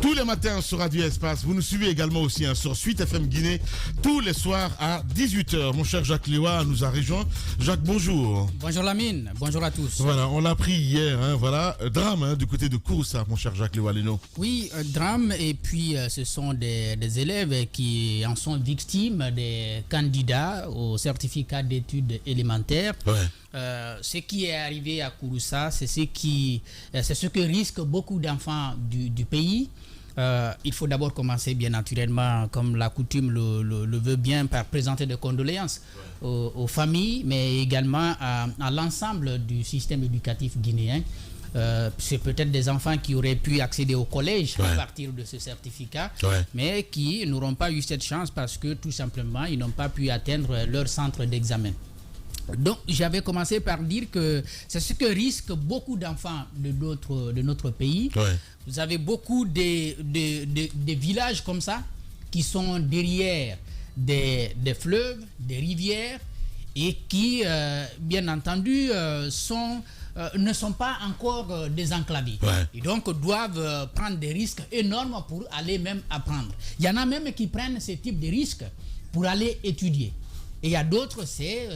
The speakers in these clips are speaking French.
tous les matins sur Radio Espace. Vous nous suivez également aussi sur Suite FM Guinée tous les soirs à 18h. Mon cher Jacques Lewa nous a rejoint. Jacques, bonjour. Bonjour Lamine, bonjour à tous. Voilà, on l'a appris hier, voilà, drame du côté de Kouroussa, mon cher Jacques Lewa Leno. Oui, drame, et puis ce sont des élèves qui en sont victimes, des candidats au certificat d'études élémentaires. Ouais. Ce qui est arrivé à Kouroussa, c'est ce que risquent beaucoup d'enfants du pays. Il faut d'abord commencer, bien naturellement, comme la coutume le veut bien, par présenter des condoléances aux familles, mais également à l'ensemble du système éducatif guinéen. C'est peut-être des enfants qui auraient pu accéder au collège à partir de ce certificat, mais qui n'auront pas eu cette chance parce que tout simplement, ils n'ont pas pu atteindre leur centre d'examen. Donc, j'avais commencé par dire que c'est ce que risquent beaucoup d'enfants de notre pays. Ouais. Vous avez beaucoup de villages comme ça qui sont derrière des fleuves, des rivières et qui, bien entendu, ne sont pas encore désenclavés. Ouais. Et donc, doivent prendre des risques énormes pour aller même apprendre. Il y en a même qui prennent ce type de risques pour aller étudier. Et il y a d'autres, c'est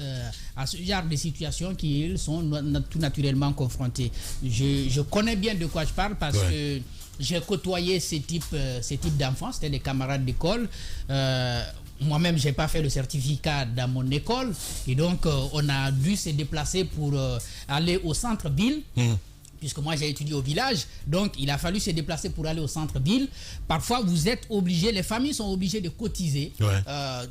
à ce genre de situation qu'ils sont tout naturellement confrontés. Je connais bien de quoi je parle parce que j'ai côtoyé ces types d'enfants, c'était des camarades d'école. Moi-même, je n'ai pas fait le certificat dans mon école. Et donc, on a dû se déplacer pour aller au centre-ville. Puisque moi j'ai étudié au village, donc il a fallu se déplacer pour aller au centre-ville. Parfois vous êtes obligés, les familles sont obligées de cotiser,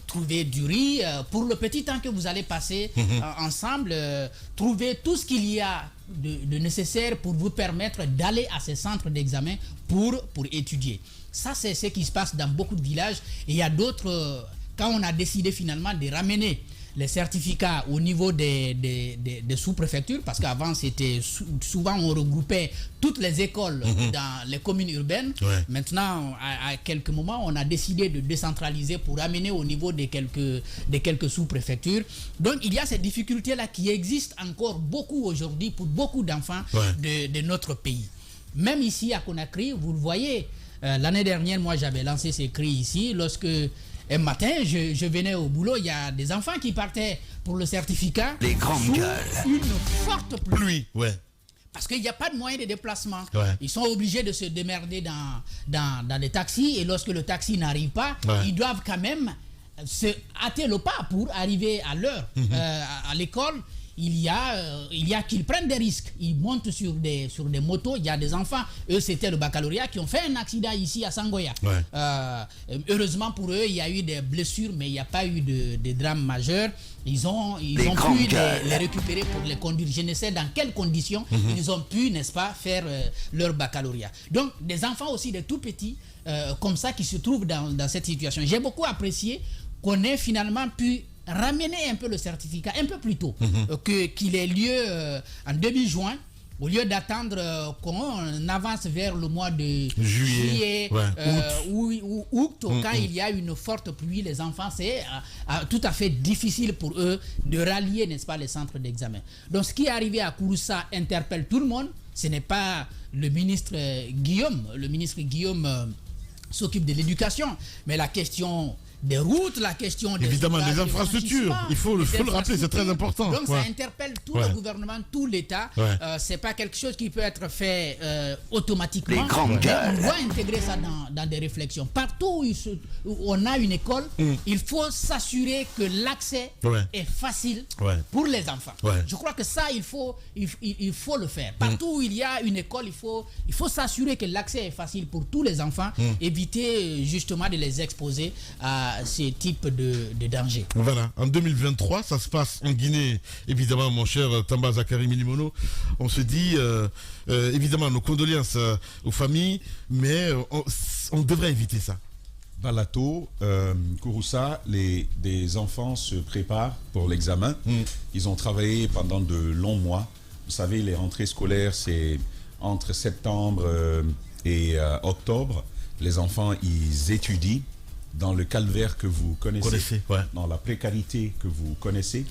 trouver du riz pour le petit temps que vous allez passer ensemble, trouver tout ce qu'il y a de nécessaire pour vous permettre d'aller à ces centres d'examen pour étudier. Ça c'est ce qui se passe dans beaucoup de villages. Et il y a d'autres, quand on a décidé finalement de ramener les certificats au niveau des sous-préfectures, parce qu'avant c'était souvent on regroupait toutes les écoles dans les communes urbaines. Maintenant, à quelques moments, on a décidé de décentraliser pour amener au niveau des quelques sous-préfectures. Donc il y a ces difficultés-là qui existent encore beaucoup aujourd'hui pour beaucoup d'enfants de notre pays. Même ici à Conakry, vous le voyez, l'année dernière, moi j'avais lancé ces cris ici, lorsque un matin, je venais au boulot, il y a des enfants qui partaient pour le certificat. Les grandes gueules. Une forte pluie. Parce qu'il n'y a pas de moyen de déplacement. Ils sont obligés de se démerder dans des taxis, et lorsque le taxi n'arrive pas, ils doivent quand même se hâter le pas pour arriver à l'heure à l'école. Il y a qu'ils prennent des risques. Ils montent sur des motos. Il y a des enfants, eux c'était le baccalauréat, qui ont fait un accident ici à Sangoya. Heureusement pour eux, il y a eu des blessures, mais il n'y a pas eu de drame majeur. Ils ont pu les récupérer pour les conduire. Je ne sais dans quelles conditions ils ont pu, n'est-ce pas, faire leur baccalauréat. Donc des enfants aussi, des tout petits, comme ça, qui se trouvent dans cette situation. J'ai beaucoup apprécié qu'on ait finalement pu ramener un peu le certificat un peu plus tôt, qu'il ait lieu en début juin, au lieu d'attendre qu'on avance vers le mois de juillet ou août, quand il y a une forte pluie. Les enfants, c'est tout à fait difficile pour eux de rallier, n'est-ce pas, les centres d'examen. Donc ce qui est arrivé à Kouroussa interpelle tout le monde. Ce n'est pas le ministre Guillaume. Le ministre Guillaume s'occupe de l'éducation, mais la question des routes, la question des infrastructures, il faut le rappeler, c'est très important. Donc ça interpelle tout le gouvernement, tout l'État. C'est pas quelque chose qui peut être fait automatiquement. On doit intégrer ça dans des réflexions. Partout où on a une école, il faut s'assurer que l'accès est facile pour les enfants. Je crois que ça, il faut le faire. Partout où il y a une école, il faut s'assurer que l'accès est facile pour tous les enfants, éviter justement de les exposer à ces types de dangers. Voilà, en 2023, ça se passe en Guinée, évidemment, mon cher Tamba Zakari Milimono. On se dit, évidemment, nos condoléances aux familles, mais on devrait éviter ça. Balato, Kouroussa, des enfants se préparent pour l'examen. Ils ont travaillé pendant de longs mois. Vous savez, les rentrées scolaires, c'est entre septembre et octobre. Les enfants, ils étudient dans le calvaire que vous connaissez, dans la précarité que vous connaissez.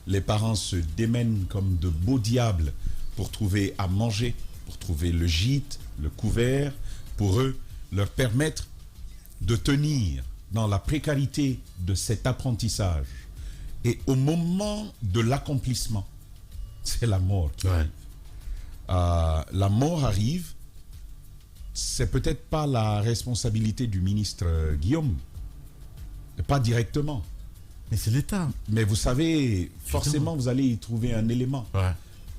Les parents se démènent comme de beaux diables pour trouver à manger, pour trouver le gîte, le couvert. Pour eux, leur permettre de tenir dans la précarité de cet apprentissage. Et au moment de l'accomplissement, c'est la mort qui arrive. La mort arrive, c'est peut-être pas la responsabilité du ministre Guillaume, pas directement. Mais c'est l'État. Mais vous savez, forcément, vous allez y trouver un élément. Ouais.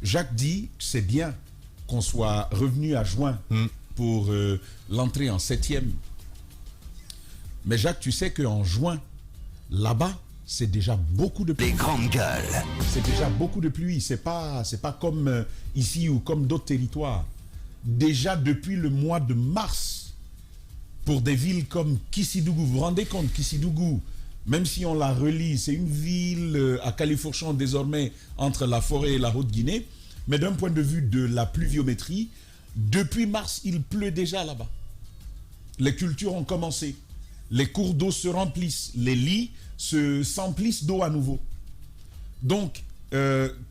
Jacques dit que c'est bien qu'on soit revenu à juin pour l'entrée en 7e. Mais Jacques, tu sais qu'en juin, là-bas, c'est déjà beaucoup de pluie. Les grandes gueules. C'est déjà beaucoup de pluie. C'est pas comme ici ou comme d'autres territoires. Déjà depuis le mois de mars, pour des villes comme Kissidougou, vous vous rendez compte, Kissidougou, même si on la relie, c'est une ville à califourchon désormais entre la forêt et la Haute-Guinée, mais d'un point de vue de la pluviométrie, depuis mars, il pleut déjà là-bas. Les cultures ont commencé. Les cours d'eau se remplissent, les lits s'emplissent d'eau à nouveau. Donc,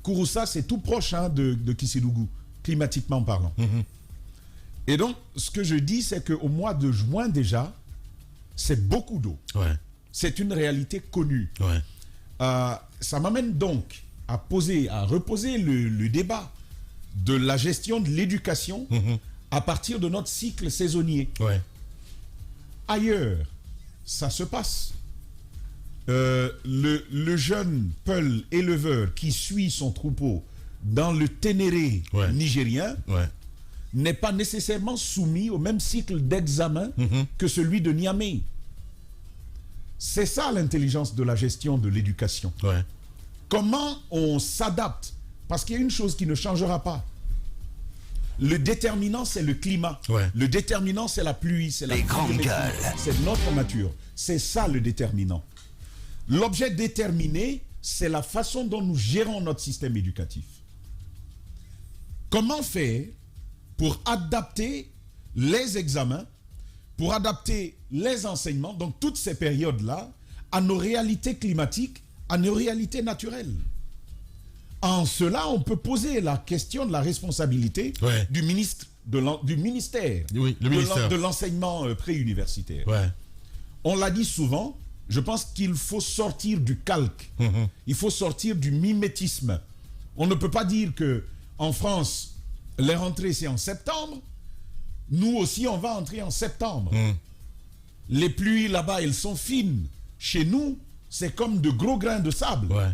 Kouroussa, c'est tout proche de Kissidougou, climatiquement parlant. Et donc, ce que je dis, c'est qu'au mois de juin déjà, c'est beaucoup d'eau. Ouais. C'est une réalité connue. Ouais. Ça m'amène donc à reposer le débat de la gestion de l'éducation à partir de notre cycle saisonnier. Ouais. Ailleurs, ça se passe. Le jeune Peul éleveur qui suit son troupeau dans le Ténéré nigérien n'est pas nécessairement soumis au même cycle d'examen que celui de Niamey. C'est ça l'intelligence de la gestion de l'éducation. Ouais. Comment on s'adapte? Parce qu'il y a une chose qui ne changera pas. Le déterminant, c'est le climat. Ouais. Le déterminant, c'est la pluie, c'est la pluviométrie, c'est notre nature. C'est ça le déterminant. L'objet déterminé, c'est la façon dont nous gérons notre système éducatif. Comment faire pour adapter les examens, pour adapter les enseignements, donc toutes ces périodes-là, à nos réalités climatiques, à nos réalités naturelles? En cela, on peut poser la question de la responsabilité du ministère de l'enseignement préuniversitaire. Ouais. On l'a dit souvent, je pense qu'il faut sortir du calque. Il faut sortir du mimétisme. On ne peut pas dire que en France, les rentrées c'est en septembre. Nous aussi, on va entrer en septembre. Les pluies là-bas, elles sont fines. Chez nous, c'est comme de gros grains de sable. Ouais.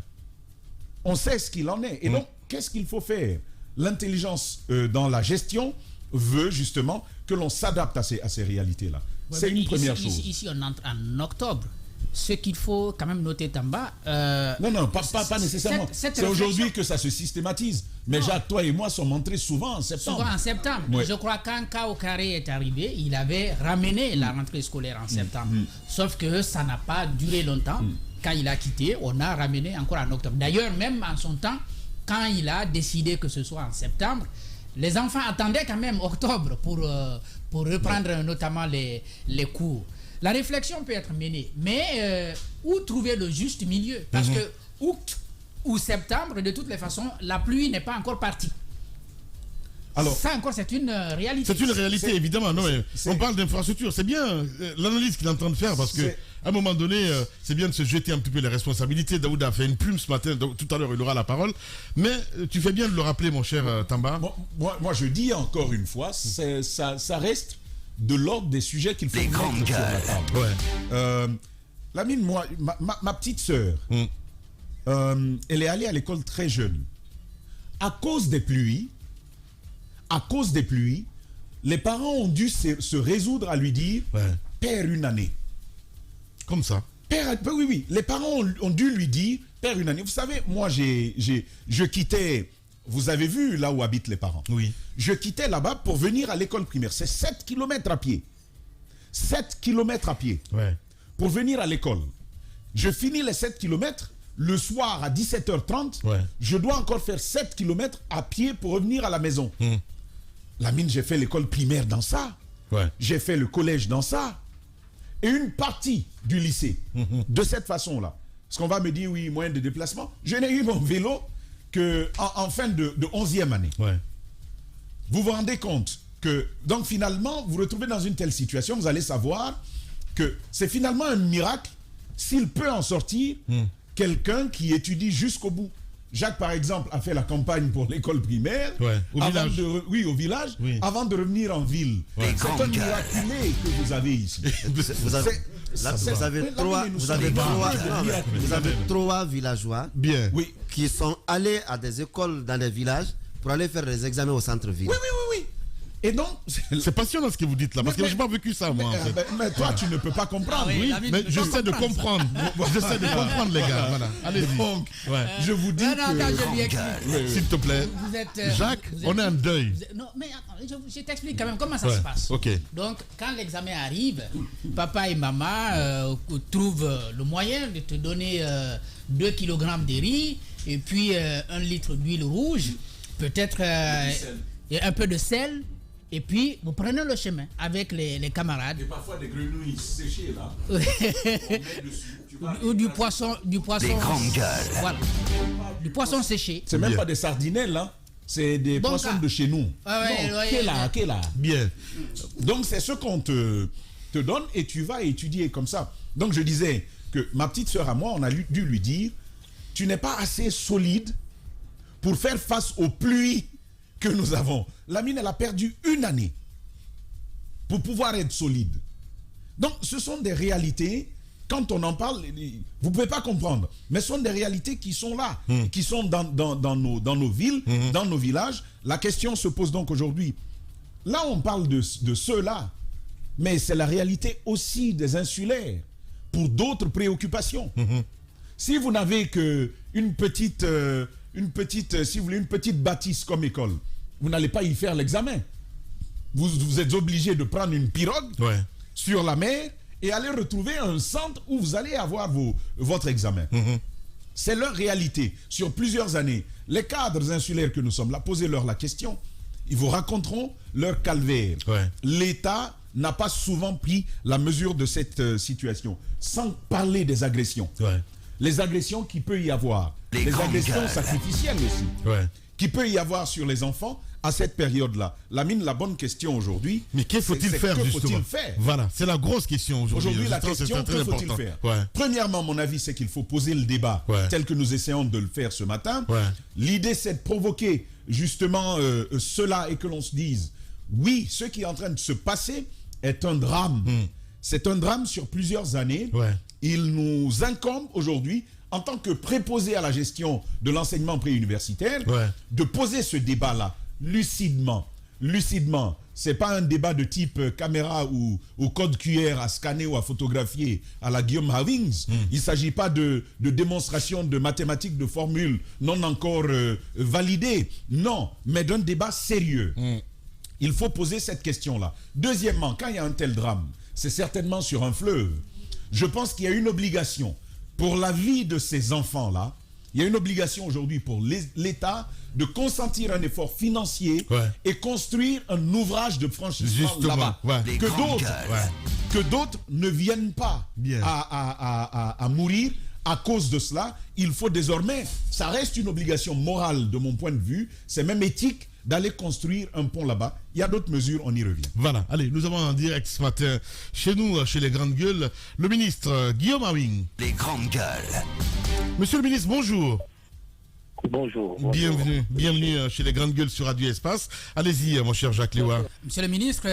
On sait ce qu'il en est. Et donc, qu'est-ce qu'il faut faire? L'intelligence dans la gestion veut justement que l'on s'adapte à ces réalités-là. Ouais, c'est une première chose. Ici, on entre en octobre. Ce qu'il faut quand même noter, Tamba... non, pas nécessairement. C'est aujourd'hui que ça se systématise. Mais Jacques, toi et moi sommes entrés souvent en septembre. Souvent en septembre. Ouais. Je crois quand Kao Carré est arrivé, il avait ramené la rentrée scolaire en septembre. Sauf que ça n'a pas duré longtemps. Quand il a quitté, on a ramené encore en octobre. D'ailleurs, même en son temps, quand il a décidé que ce soit en septembre, les enfants attendaient quand même octobre pour reprendre notamment les cours. La réflexion peut être menée, mais où trouver le juste milieu? Parce que août ou septembre, de toutes les façons, la pluie n'est pas encore partie. Alors, ça encore, c'est une réalité. C'est une réalité, évidemment. Non, mais on parle d'infrastructure. C'est bien l'analyse qu'il est en train de faire parce qu'à un moment donné, c'est bien de se jeter un petit peu les responsabilités. Daoud a fait une plume ce matin. Donc, tout à l'heure, il aura la parole. Mais tu fais bien de le rappeler, mon cher Tamba. Moi, je dis encore une fois, ça reste de l'ordre des sujets qu'il faut mettre sur la table. Ouais. Lamine, moi, ma petite sœur, elle est allée à l'école très jeune. À cause des pluies, les parents ont dû se résoudre à lui dire père une année. Comme ça. Oui. Les parents ont dû lui dire père une année. Vous savez, moi, je quittais. Vous avez vu là où habitent les parents. Oui. Je quittais là-bas pour venir à l'école primaire. C'est 7 km à pied. 7 km à pied. Ouais. Pour venir à l'école. Je finis les 7 km. Le soir à 17h30, je dois encore faire 7 km à pied pour revenir à la maison. Lamine, j'ai fait l'école primaire dans ça. Ouais. J'ai fait le collège dans ça. Et une partie du lycée. De cette façon-là. Parce qu'on va me dire, oui, moyen de déplacement. Je n'ai eu mon vélo qu'en fin de 11e année. Ouais. Vous vous rendez compte, que, donc finalement, vous vous retrouvez dans une telle situation, vous allez savoir que c'est finalement un miracle s'il peut en sortir quelqu'un qui étudie jusqu'au bout. Jacques, par exemple, a fait la campagne pour l'école primaire. Ouais, au avant village. au village, Oui. avant de revenir en ville. Ouais. C'est un miraculé que vous avez ici. Vous avez trois villageois Bien. Oui. qui sont allés à des écoles dans les villages pour aller faire des examens au centre-ville. Oui. Et donc, C'est passionnant ce que vous dites là, parce que mais- je n'ai pas vécu ça, moi, en fait. mais toi, tu ne peux pas comprendre. Ah oui. Oui, David, mais je j'essaie de comprendre. J'essaie de comprendre, les gars. Voilà. Allez-y. Donc, Ouais. je vous dis Non, non, que... attends, je lui explique. S'il te plaît. Vous êtes, Jacques, vous êtes- on est en deuil. Non, mais attends, je t'explique quand même comment ça Ouais, se passe. ok. Donc, quand l'examen arrive, papa et maman trouvent le moyen de te donner 2 kg de riz et puis 1 litre d'huile rouge, peut-être et un peu de sel. Et puis, vous prenez le chemin avec les camarades. Et parfois des grenouilles séchées, là. Ou du poisson. Des grandes gueules. Voilà. Du poisson séché. C'est même Bien. pas des sardinelles, hein. C'est des Bon poissons cas. de chez nous. Ah ouais, Non, ouais, qu'est là. Bien. Donc, c'est ce qu'on te donne et tu vas étudier comme ça. Donc, je disais que ma petite sœur à moi, on a dû lui dire, tu n'es pas assez solide pour faire face aux pluies que nous avons. La mine, elle a perdu 1 année pour pouvoir être solide. Donc, ce sont des réalités, quand on en parle, vous ne pouvez pas comprendre, mais ce sont des réalités qui sont là, qui sont dans nos villes, dans nos villages. La question se pose donc aujourd'hui. Là, on parle de ceux-là, mais c'est la réalité aussi des insulaires, pour d'autres préoccupations. Si vous n'avez qu'une petite, si vous voulez, une petite bâtisse comme école, vous n'allez pas y faire l'examen. Vous êtes obligé de prendre une pirogue Ouais. sur la mer et aller retrouver un centre où vous allez avoir votre examen. C'est leur réalité. Sur plusieurs années, les cadres insulaires que nous sommes là, posez-leur la question. Ils vous raconteront leur calvaire. Ouais. L'État n'a pas souvent pris la mesure de cette situation, sans parler des agressions. Ouais. Les agressions qu'il peut y avoir. Les Les grandes agressions gueules. sacrificielles aussi. Ouais. Qu'il peut y avoir sur les enfants à cette période-là. La bonne question aujourd'hui. Mais que faut-il c'est faire, que justement? faut-il faire? Voilà, c'est la grosse question aujourd'hui. Aujourd'hui, la Justement, c'est question, très que faut-il important. faire? Ouais. Premièrement, mon avis, c'est qu'il faut poser le débat Ouais. tel que nous essayons de le faire ce matin. Ouais. L'idée, c'est de provoquer justement cela et que l'on se dise, oui, ce qui est en train de se passer est un drame. C'est un drame sur plusieurs années. Ouais. Il nous incombe aujourd'hui, en tant que préposé à la gestion de l'enseignement préuniversitaire, Ouais. de poser ce débat-là lucidement. Lucidement. C'est pas un débat de type caméra ou code QR à scanner ou à photographier à la Guillaume Havings. Il ne s'agit pas de démonstration de mathématiques, de formules non encore validées. Non, mais d'un débat sérieux. Il faut poser cette question-là. Deuxièmement, quand il y a un tel drame, c'est certainement sur un fleuve. Je pense qu'il y a une obligation pour la vie de ces enfants-là. Il y a une obligation aujourd'hui pour l'État de consentir un effort financier Ouais. et construire un ouvrage de franchissement Justement, là-bas. ouais. Les grandes gueules. Que d'autres ne viennent pas Bien. à mourir à cause de cela. Il faut désormais, ça reste une obligation morale de mon point de vue, c'est même éthique d'aller construire un pont là-bas. Il y a d'autres mesures, on y revient. Voilà, allez, nous avons en direct ce matin, chez nous, chez les Grandes Gueules, le ministre Guillaume Awing. Les grandes gueules. Monsieur le ministre, bonjour. Bonjour. Bienvenue chez les Grandes Gueules sur Radio Espace. Allez-y, mon cher Jacques Léoua. Monsieur le ministre,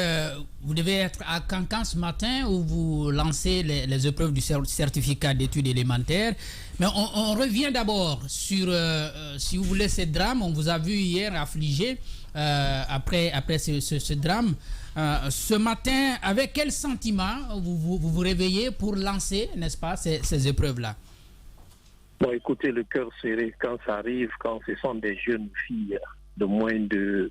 vous devez être à Cancan ce matin où vous lancez les épreuves du certificat d'études élémentaires. Mais on revient d'abord sur, si vous voulez, ce drame. On vous a vu hier affligé après ce drame. Ce matin, avec quel sentiment vous réveillez pour lancer, n'est-ce pas, ces épreuves-là? Bon, écoutez, le cœur serré quand ça arrive, quand ce sont des jeunes filles de moins de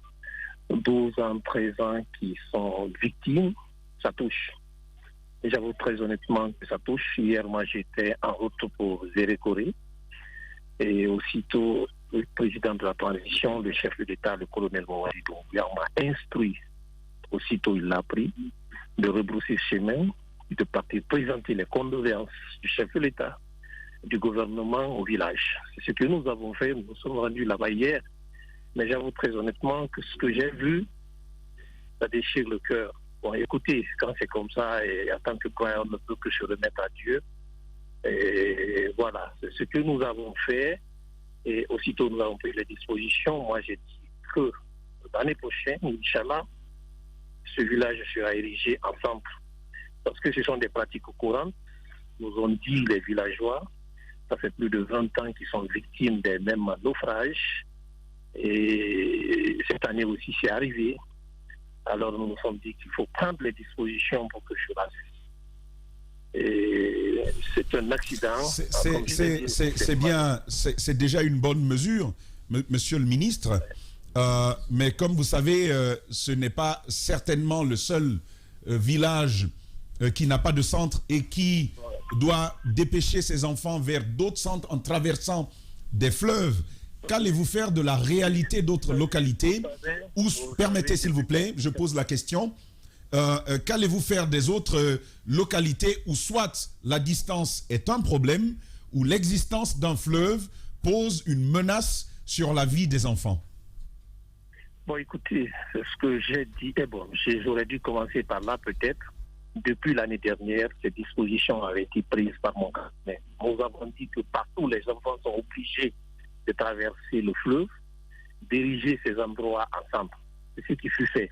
12 ans, 13 ans qui sont victimes, ça touche. Et j'avoue très honnêtement que ça touche. Hier, moi, j'étais en route pour Zérékoré. Et aussitôt, le président de la transition, le chef de l'État, le colonel Mouadi Doumbouya, m'a instruit, aussitôt il l'a pris, de rebrousser chemin, de partir présenter les condoléances du chef de l'État, du gouvernement au village. C'est ce que nous avons fait. Nous sommes rendus là-bas hier. Mais j'avoue très honnêtement que ce que j'ai vu, ça déchire le cœur. Bon, écoutez, quand c'est comme ça, et en tant que croyant, on ne peut que se remettre à Dieu. Et voilà, c'est ce que nous avons fait. Et aussitôt nous avons pris les dispositions. Moi, j'ai dit que l'année prochaine, Inch'Allah, ce village sera érigé ensemble. Parce que ce sont des pratiques courantes. Nous ont dit les villageois, ça fait plus de 20 ans qu'ils sont victimes des mêmes naufrages. Et cette année aussi, c'est arrivé. Alors nous nous sommes dit qu'il faut prendre les dispositions pour que cela cesse. Et c'est un accident. C'est déjà une bonne mesure, monsieur le ministre. Mais comme vous savez, ce n'est pas certainement le seul village qui n'a pas de centre et qui doit dépêcher ses enfants vers d'autres centres en traversant des fleuves. Qu'allez-vous faire de la réalité d'autres localités? Ou, permettez s'il vous plaît, je pose la question, qu'allez-vous faire des autres localités où soit la distance est un problème, ou l'existence d'un fleuve pose une menace sur la vie des enfants? Bon, écoutez, ce que j'ai dit est bon. J'aurais dû commencer par là peut-être. Depuis l'année dernière, ces dispositions avaient été prises par mon cabinet. Nous avons dit que partout les enfants sont obligés de traverser le fleuve, d'ériger ces endroits ensemble. C'est ce qui fut fait.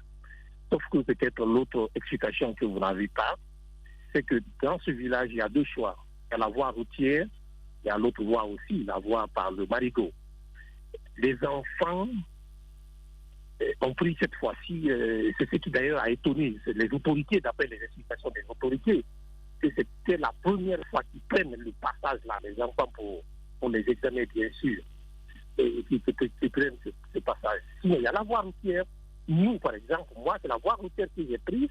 Sauf que peut-être l'autre explication que vous n'avez pas, c'est que dans ce village, il y a deux choix. Il y a la voie routière, il y a l'autre voie aussi, la voie par le marigot. Les enfants ont pris cette fois-ci, c'est ce qui d'ailleurs a étonné les autorités, d'après les explications des autorités, que c'était la première fois qu'ils prennent le passage là, les enfants pour les examiner bien sûr. Et qui prennent ce passage. Sinon, il y a la voie routière. Nous, par exemple, moi, c'est la voie routière que j'ai prise.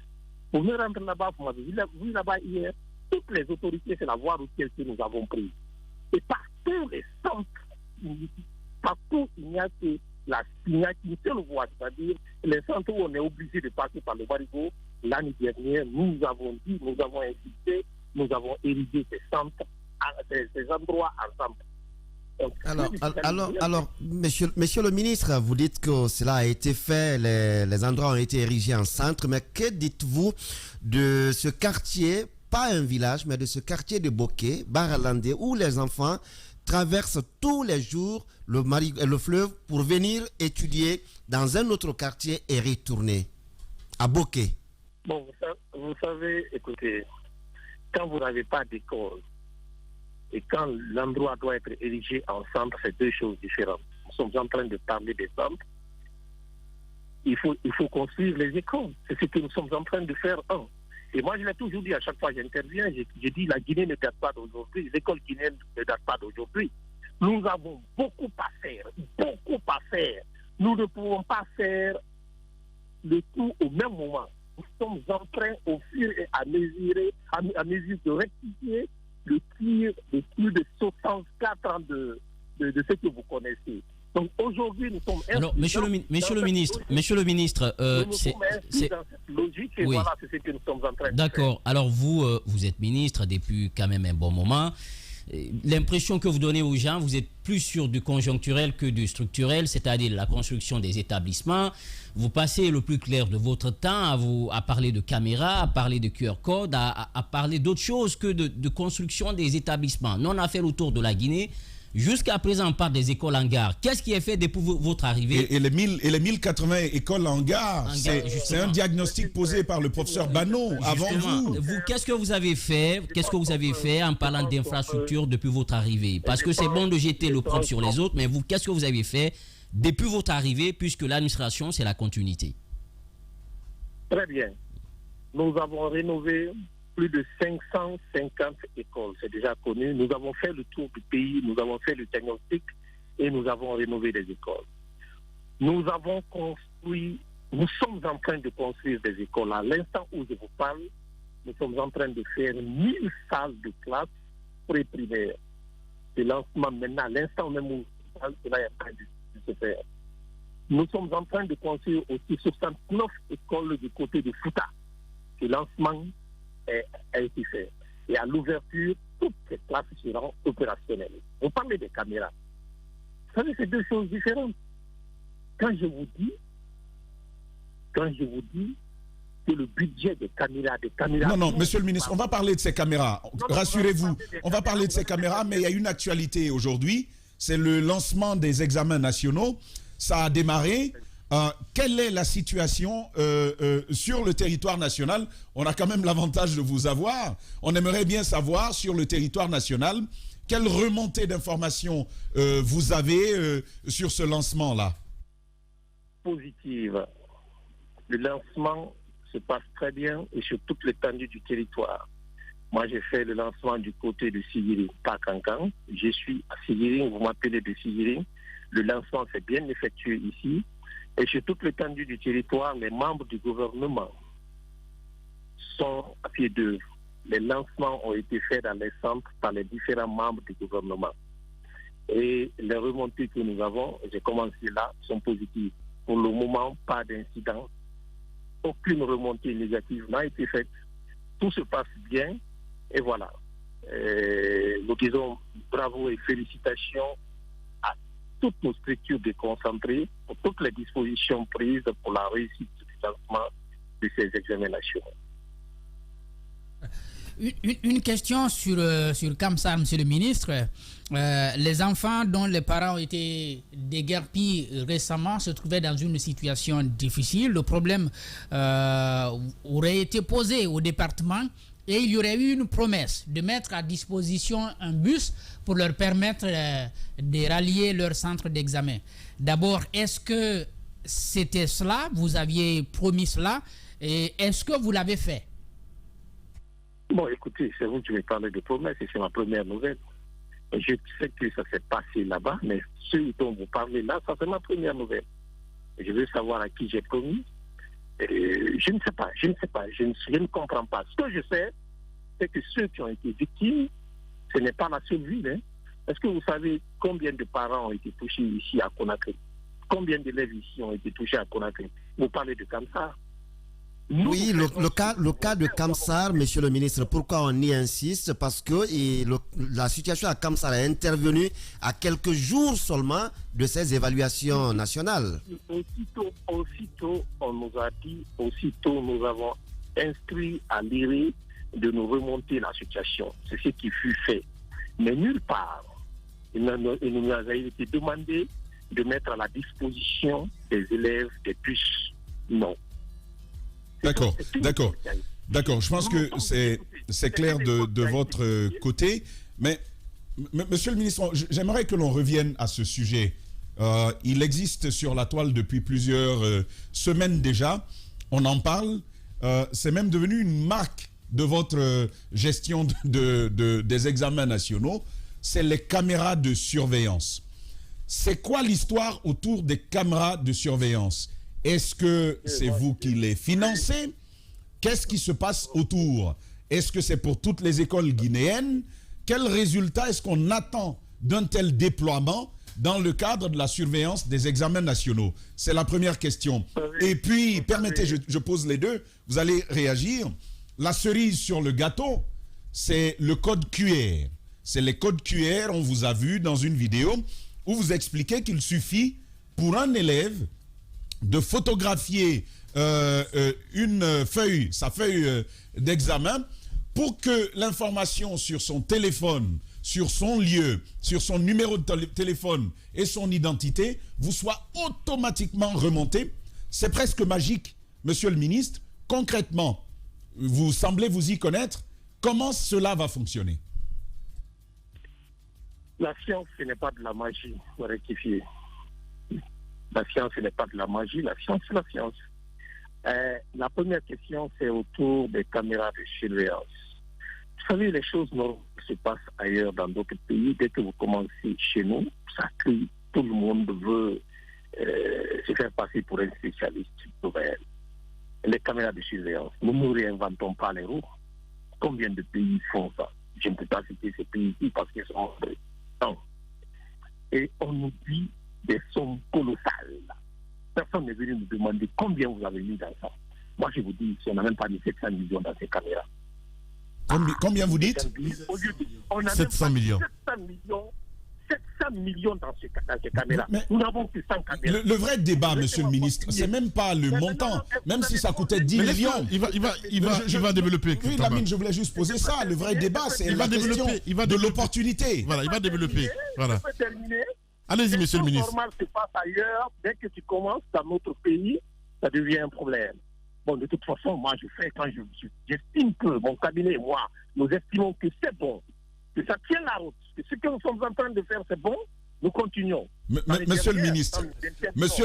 Pour me rendre là-bas, vous m'avez vu là-bas hier, toutes les autorités, c'est la voie routière que nous avons prise. Et partout les centres, partout il n'y a qu'une seule voie, c'est-à-dire les centres où on est obligé de passer par le marigot. L'année dernière, nous avons dit, nous avons insisté, nous avons érigé ces centres, ces endroits ensemble. Alors, monsieur le ministre, vous dites que cela a été fait, les endroits ont été érigés en centre, mais que dites-vous de ce quartier, pas un village, mais de ce quartier de Boké, Baralandé, où les enfants traversent tous les jours le fleuve pour venir étudier dans un autre quartier et retourner à Boké? Bon, vous savez, écoutez, quand vous n'avez pas d'école, et quand l'endroit doit être érigé en centre, c'est deux choses différentes. Nous sommes en train de parler des centres. Il faut construire les écoles. C'est ce que nous sommes en train de faire. Et moi, je l'ai toujours dit à chaque fois que j'interviens, je dis la Guinée ne date pas d'aujourd'hui, l'école guinéenne ne date pas d'aujourd'hui. Nous avons beaucoup à faire, beaucoup à faire. Nous ne pouvons pas faire le tout au même moment. Nous sommes en train, au fur et à mesure de rectifier le tir de plus de 64 ans de ce que vous connaissez. Donc aujourd'hui, nous sommes... Alors, monsieur le ministre, c'est dans cette logique et oui. Voilà, c'est ce que nous sommes en train de faire. D'accord. Alors vous êtes ministre depuis quand même un bon moment. L'impression que vous donnez aux gens, vous êtes plus sur du conjoncturel que du structurel, c'est-à-dire la construction des établissements. Vous passez le plus clair de votre temps à parler de caméras, à parler de QR code, à parler d'autres choses que de construction des établissements. Nous, on a fait le tour de la Guinée. Jusqu'à présent, on parle des écoles en gare. Qu'est-ce qui est fait depuis votre arrivée? Et les 1080 écoles en gare, c'est un diagnostic posé par le professeur Bano avant vous. Qu'est-ce que vous avez fait? Qu'est-ce que vous avez fait en parlant d'infrastructure depuis votre arrivée? Parce que c'est bon de jeter le propre sur les autres, mais vous, qu'est-ce que vous avez fait depuis votre arrivée, puisque l'administration, c'est la continuité? Très bien. Nous avons rénové plus de 550 écoles, c'est déjà connu. Nous avons fait le tour du pays, nous avons fait le diagnostic et nous avons rénové des écoles. Nous avons construit, nous sommes en train de construire des écoles. À l'instant où je vous parle, nous sommes en train de faire 1000 salles de classe pré-primaire. C'est lancement maintenant, à l'instant même où je parle, cela est en train de se faire. Nous sommes en train de construire aussi 69 écoles du côté de Fouta. Ce lancement a été fait. Et à l'ouverture, toutes ces classes seront opérationnelles. Vous parlez des caméras. Vous savez, c'est deux choses différentes. Quand je vous dis que le budget des caméras. Non, monsieur le ministre, on va parler de ces caméras. Rassurez-vous, on va parler de ces caméras, mais il y a une actualité aujourd'hui. C'est le lancement des examens nationaux. Ça a démarré. Quelle est la situation sur le territoire national? On a quand même l'avantage de vous avoir. On aimerait bien savoir sur le territoire national quelle remontée d'informations vous avez sur ce lancement-là. Positive. Le lancement se passe très bien et sur toute l'étendue du territoire. Moi, j'ai fait le lancement du côté de Sigiring, pas Cancan. Je suis à Sigiring, vous m'appelez de Sigiring. Le lancement s'est bien effectué ici. Et sur toute l'étendue du territoire, les membres du gouvernement sont à pied d'œuvre. Les lancements ont été faits dans les centres par les différents membres du gouvernement. Et les remontées que nous avons, j'ai commencé là, sont positives. Pour le moment, pas d'incident. Aucune remontée négative n'a été faite. Tout se passe bien. Et voilà. Nous disons bravo et félicitations à toutes nos structures déconcentrées pour toutes les dispositions prises pour la réussite du lancement de ces examens nationaux. Une question sur Kamsar, monsieur le ministre. Les enfants dont les parents ont été déguerpis récemment se trouvaient dans une situation difficile. Le problème aurait été posé au département et il y aurait eu une promesse de mettre à disposition un bus pour leur permettre de rallier leur centre d'examen. D'abord, est-ce que c'était cela? Vous aviez promis cela? Et est-ce que vous l'avez fait? Bon, écoutez, c'est vous qui me parlez de promesses et c'est ma première nouvelle. Je sais que ça s'est passé là-bas, mais ceux dont vous parlez là, ça c'est ma première nouvelle. Je veux savoir à qui j'ai promis. Je ne sais pas, je ne comprends pas. Ce que je sais, c'est que ceux qui ont été victimes, ce n'est pas la seule ville. Hein. Est-ce que vous savez combien de parents ont été touchés ici à Conakry? Combien d'élèves ici ont été touchés à Conakry? Vous parlez de Kamsar. Oui, le cas de Kamsar, monsieur le ministre, pourquoi on y insiste? Parce que la situation à Kamsar est intervenue à quelques jours seulement de ces évaluations nationales. Aussitôt, on nous a dit, aussitôt nous avons inscrit à l'IRE de nous remonter la situation. C'est ce qui fut fait. Mais nulle part, il nous a été demandé de mettre à la disposition des élèves des bus. Non. D'accord. Je pense que c'est clair de votre côté. Mais, monsieur le ministre, j'aimerais que l'on revienne à ce sujet. Il existe sur la toile depuis plusieurs semaines déjà. On en parle. C'est même devenu une marque de votre gestion des examens nationaux. C'est les caméras de surveillance. C'est quoi l'histoire autour des caméras de surveillance? Est-ce que c'est vous qui les financez? Qu'est-ce qui se passe autour? Est-ce que c'est pour toutes les écoles guinéennes? Quel résultat est-ce qu'on attend d'un tel déploiement dans le cadre de la surveillance des examens nationaux? C'est la première question. Et puis, permettez, je pose les deux, vous allez réagir. La cerise sur le gâteau, c'est le code QR. C'est les codes QR, on vous a vu dans une vidéo, où vous expliquez qu'il suffit pour un élève de photographier sa feuille d'examen pour que l'information sur son téléphone, sur son lieu, sur son numéro de téléphone et son identité vous soit automatiquement remontée. C'est presque magique, monsieur le ministre. Concrètement, vous semblez vous y connaître. Comment cela va fonctionner? La science, ce n'est pas de la magie, pour rectifier. La science, ce n'est pas de la magie, la science, c'est la science. La première question, c'est autour des caméras de surveillance. Vous savez, les choses se passent ailleurs dans d'autres pays. Dès que vous commencez chez nous, ça crie, tout le monde veut se faire passer pour un spécialiste nouvelle. Les caméras de surveillance, nous ne réinventons pas les roues. Combien de pays font ça? Je ne peux pas citer ces pays-ci parce qu'ils sont non. Et on nous dit des sommes colossales. Personne n'est venu nous demander combien vous avez mis dans ça. Moi, je vous dis, on n'a même pas mis 700 millions dans ces caméras. Combien vous dites? On a 700 millions. 700 millions dans ces caméras. Nous n'avons que 100 caméras. Le vrai débat, monsieur le ministre, c'est même pas le montant. Même si ça coûtait 10 millions. Il va développer. Oui, Lamine, je voulais juste poser ça. Le vrai débat, c'est la question de l'opportunité. Voilà, il va développer. Voilà. Je peux terminer. Allez-y, monsieur le ministre. Normal se passe ailleurs. Dès que tu commences dans notre pays, ça devient un problème. Bon, de toute façon, moi, j'estime que mon cabinet et moi, nous estimons que c'est bon, que ça tient la route, que ce que nous sommes en train de faire, c'est bon, nous continuons. Monsieur le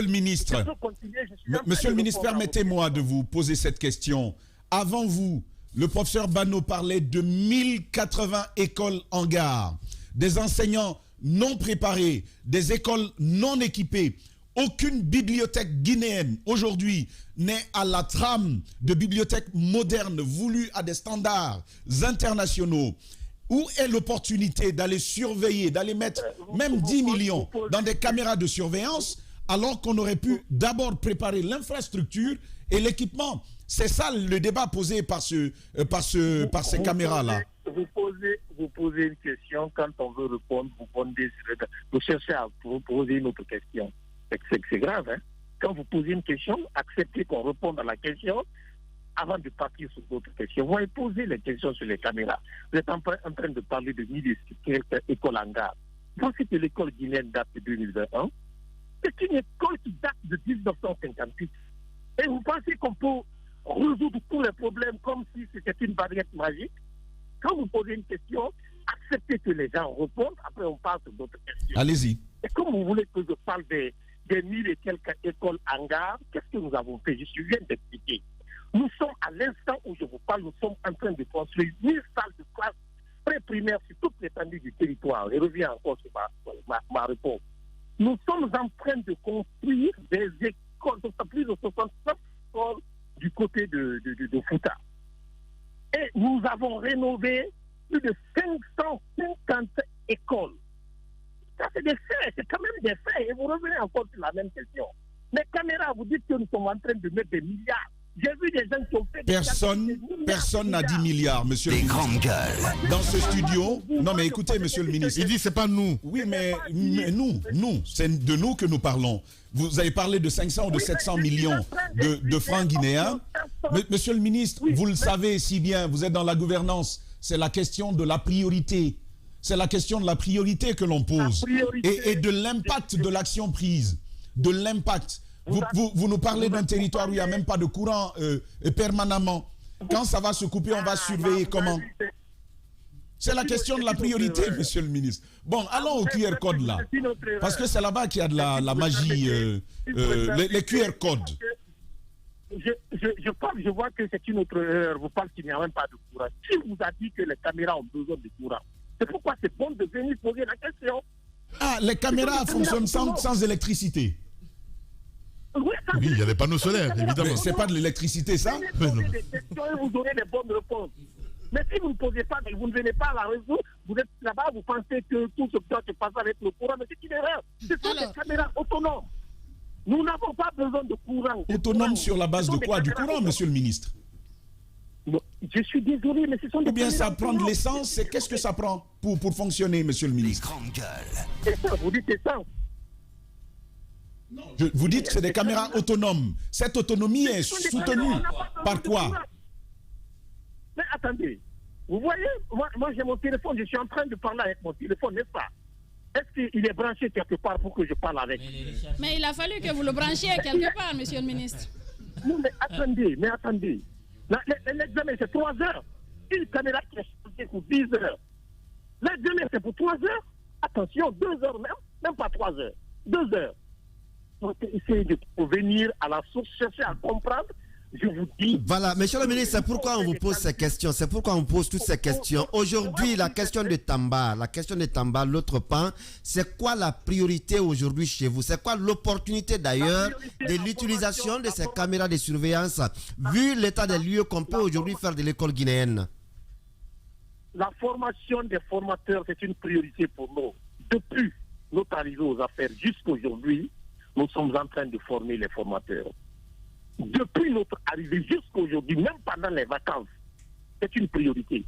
ministre, permettez-moi de vous poser cette question. Avant vous, le professeur Bano parlait de 1080 écoles en gare, des enseignants non préparés, des écoles non équipées. Aucune bibliothèque guinéenne aujourd'hui n'est à la trame de bibliothèques modernes voulues à des standards internationaux. Où est l'opportunité d'aller surveiller, d'aller mettre même 10 millions dans des caméras de surveillance alors qu'on aurait pu d'abord préparer l'infrastructure et l'équipement? C'est ça le débat posé par ces caméras-là. Vous posez une question, quand on veut répondre, vous cherchez à vous poser une autre question. C'est grave, hein? Quand vous posez une question, acceptez qu'on réponde à la question avant de partir sur d'autres questions. Vous allez poser les questions sur les caméras. Vous êtes en train de parler de 1000 écoles en gare. Vous pensez que l'école guinéenne date de 2021? C'est une école qui date de 1958. Et vous pensez qu'on peut résoudre tous les problèmes comme si c'était une baguette magique? Quand vous posez une question, acceptez que les gens répondent, après on passe sur d'autres questions. Allez-y. Et comme vous voulez que je parle des 1000 et quelques écoles en gare, qu'est-ce que nous avons fait? Je viens d'expliquer. Nous sommes, à l'instant où je vous parle, nous sommes en train de construire 1000 salles de classe pré-primaires sur toute l'étendue du territoire. Je reviens encore sur ma réponse. Nous sommes en train de construire des écoles, plus de 69 écoles du côté de Fouta. Et nous avons rénové plus de 550 écoles. Ça, c'est des faits, c'est quand même des faits. Et vous revenez encore sur la même question. Les caméras, vous dites que nous sommes en train de mettre des milliards. J'ai vu des gens qui ont fait Personne n'a dit milliards, monsieur le ministre. Grandes gueules. Dans ce studio, non mais écoutez, monsieur le ministre. Il dit c'est pas nous. Oui, mais nous, c'est de nous que nous parlons. Vous avez parlé de 500 ou de 700 millions de francs guinéens. Monsieur le ministre, vous le savez si bien, vous êtes dans la gouvernance, c'est la question de la priorité. C'est la question de la priorité que l'on pose et de l'impact de l'action prise, de l'impact. Vous nous parlez d'un territoire où il n'y a même pas de courant permanemment. Quand ça va se couper, on va surveiller comment? C'est la question de la priorité, monsieur le ministre. Bon, allons au QR code là. Parce que c'est là-bas qu'il y a de la magie, les QR codes. Je vois que c'est une autre erreur. Vous parlez qu'il n'y a même pas de courant. Qui vous a dit que les caméras ont besoin de courant? C'est pourquoi c'est bon de venir poser la question. Ah, les caméras fonctionnent sans électricité. Oui, il y a des panneaux solaires, évidemment. Mais c'est pas de l'électricité, ça? Vous posez des questions et vous donnez des bonnes réponses. Mais si vous ne posez pas, vous ne venez pas à la réseau, vous êtes là-bas, vous pensez que tout ce qui doit se passer avec le courant, mais c'est une erreur. Ce sont des caméras autonomes. Nous n'avons pas besoin de courant. Autonome sur la base de quoi? Du courant, monsieur le ministre? Je suis désolé, mais ce sont des... Ou bien ça prend de l'essence, qu'est-ce que ça prend pour fonctionner, monsieur le ministre? Grandes gueules. C'est ça, vous dites essence. Vous dites que c'est des caméras autonomes. Cette autonomie est soutenue par quoi? Mais attendez, vous voyez, moi j'ai mon téléphone, je suis en train de parler avec mon téléphone, n'est-ce pas? Est-ce qu'il est branché quelque part pour que je parle avec? Mais il a fallu que vous le branchiez quelque part, monsieur le ministre. Non, mais attendez. L'examen, c'est 3 heures. Une caméra qui est chargée pour 10 heures. L'examen, c'est pour 3 heures. Attention, 2 heures même pas 3 heures. 2 heures. Donc, essayez de venir à la source, chercher à comprendre. Je vous dis... Voilà, monsieur le ministre, c'est pourquoi on vous pose ces questions. C'est pourquoi on pose toutes ces questions. Aujourd'hui, la question de Tamba, l'autre pan, c'est quoi la priorité aujourd'hui chez vous? C'est quoi l'opportunité d'ailleurs de l'utilisation de ces caméras de surveillance, vu l'état des lieux qu'on peut aujourd'hui faire de l'école guinéenne? La formation des formateurs, c'est une priorité pour nous. Depuis notre arrivée aux affaires jusqu'à aujourd'hui, nous sommes en train de former les formateurs. Depuis notre arrivée jusqu'à aujourd'hui, même pendant les vacances, c'est une priorité.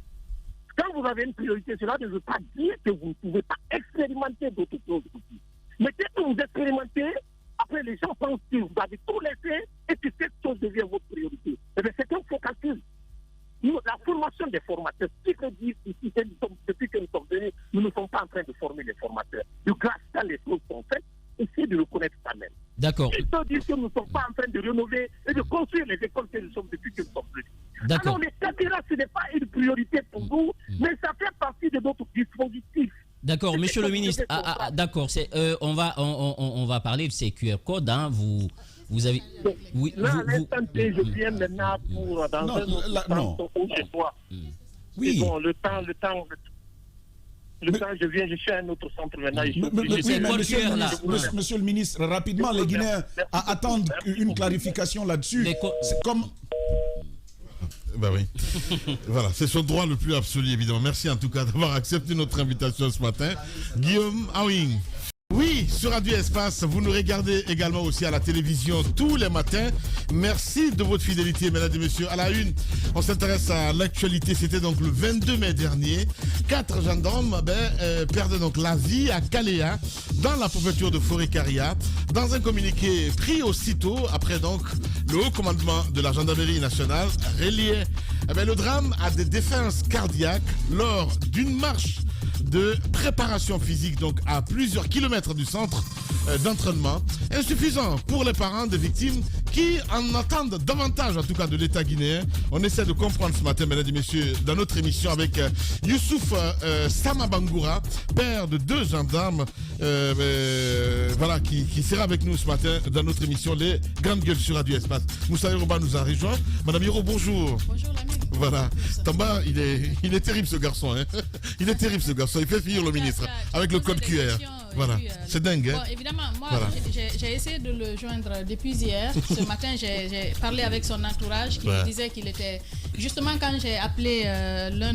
Quand vous avez une priorité, cela ne veut pas dire que vous ne pouvez pas expérimenter d'autres choses aussi. Mais dès que vous expérimentez, après les gens pensent que vous avez tout laissé et que cette chose devient votre priorité. Eh bien, c'est un faux calcul. Nous, la formation des formateurs, ce que dire ici, depuis que nous sommes venus, nous ne sommes pas en train de former les formateurs. De grâce quand les choses sont faites, essayez de le connaître quand-même. D'accord. Il faut dire que nous ne sommes pas en train de rénover et de construire les écoles que nous sommes depuis que nous sommes venus. D'accord. Alors, les caméras, ce n'est pas une priorité pour nous, mais ça fait partie de notre dispositif. D'accord, monsieur le ministre. D'accord, on va parler de ces QR codes. Hein. Vous avez. Oui, là, à l'instant T, je viens maintenant pour dans non, un autre temps où je dois. Oui. Bon, le temps, je viens, je suis à un autre centre maintenant. Monsieur le ministre, rapidement, les Guinéens attendent une clarification là-dessus. C'est comme. Ben oui. Voilà, c'est son droit le plus absolu, évidemment. Merci en tout cas d'avoir accepté notre invitation ce matin. Guillaume Awing. Oui, sur Radio Espace, vous nous regardez également aussi à la télévision tous les matins. Merci de votre fidélité, mesdames et messieurs. À la une, on s'intéresse à l'actualité. C'était donc le 22 mai dernier. 4 gendarmes perdaient donc la vie à Kaléa, dans la préfecture de Forêt-Caria. Dans un communiqué pris aussitôt, après donc le haut commandement de la gendarmerie nationale reliait le drame à des défenses cardiaques lors d'une marche de préparation physique, donc à plusieurs kilomètres du centre d'entraînement, insuffisant pour les parents des victimes qui en attendent davantage, en tout cas de l'État guinéen. On essaie de comprendre ce matin, mesdames et messieurs, dans notre émission avec Youssouf Samabangoura, père de 2 gendarmes, voilà, qui sera avec nous ce matin dans notre émission Les Grandes Gueules sur Radio Espace. Moussa Yoruba nous a rejoint. Madame Hiro, bonjour. Bonjour l'ami. Voilà, Tamba, il est terrible ce garçon, hein. Il est terrible ce garçon, il fait finir le ministre avec le code QR. Voilà, c'est dingue. Hein. Bon, évidemment, moi, voilà. j'ai essayé de le joindre depuis hier. Ce matin, j'ai parlé avec son entourage qui me disait qu'il était... Justement, quand j'ai appelé l'un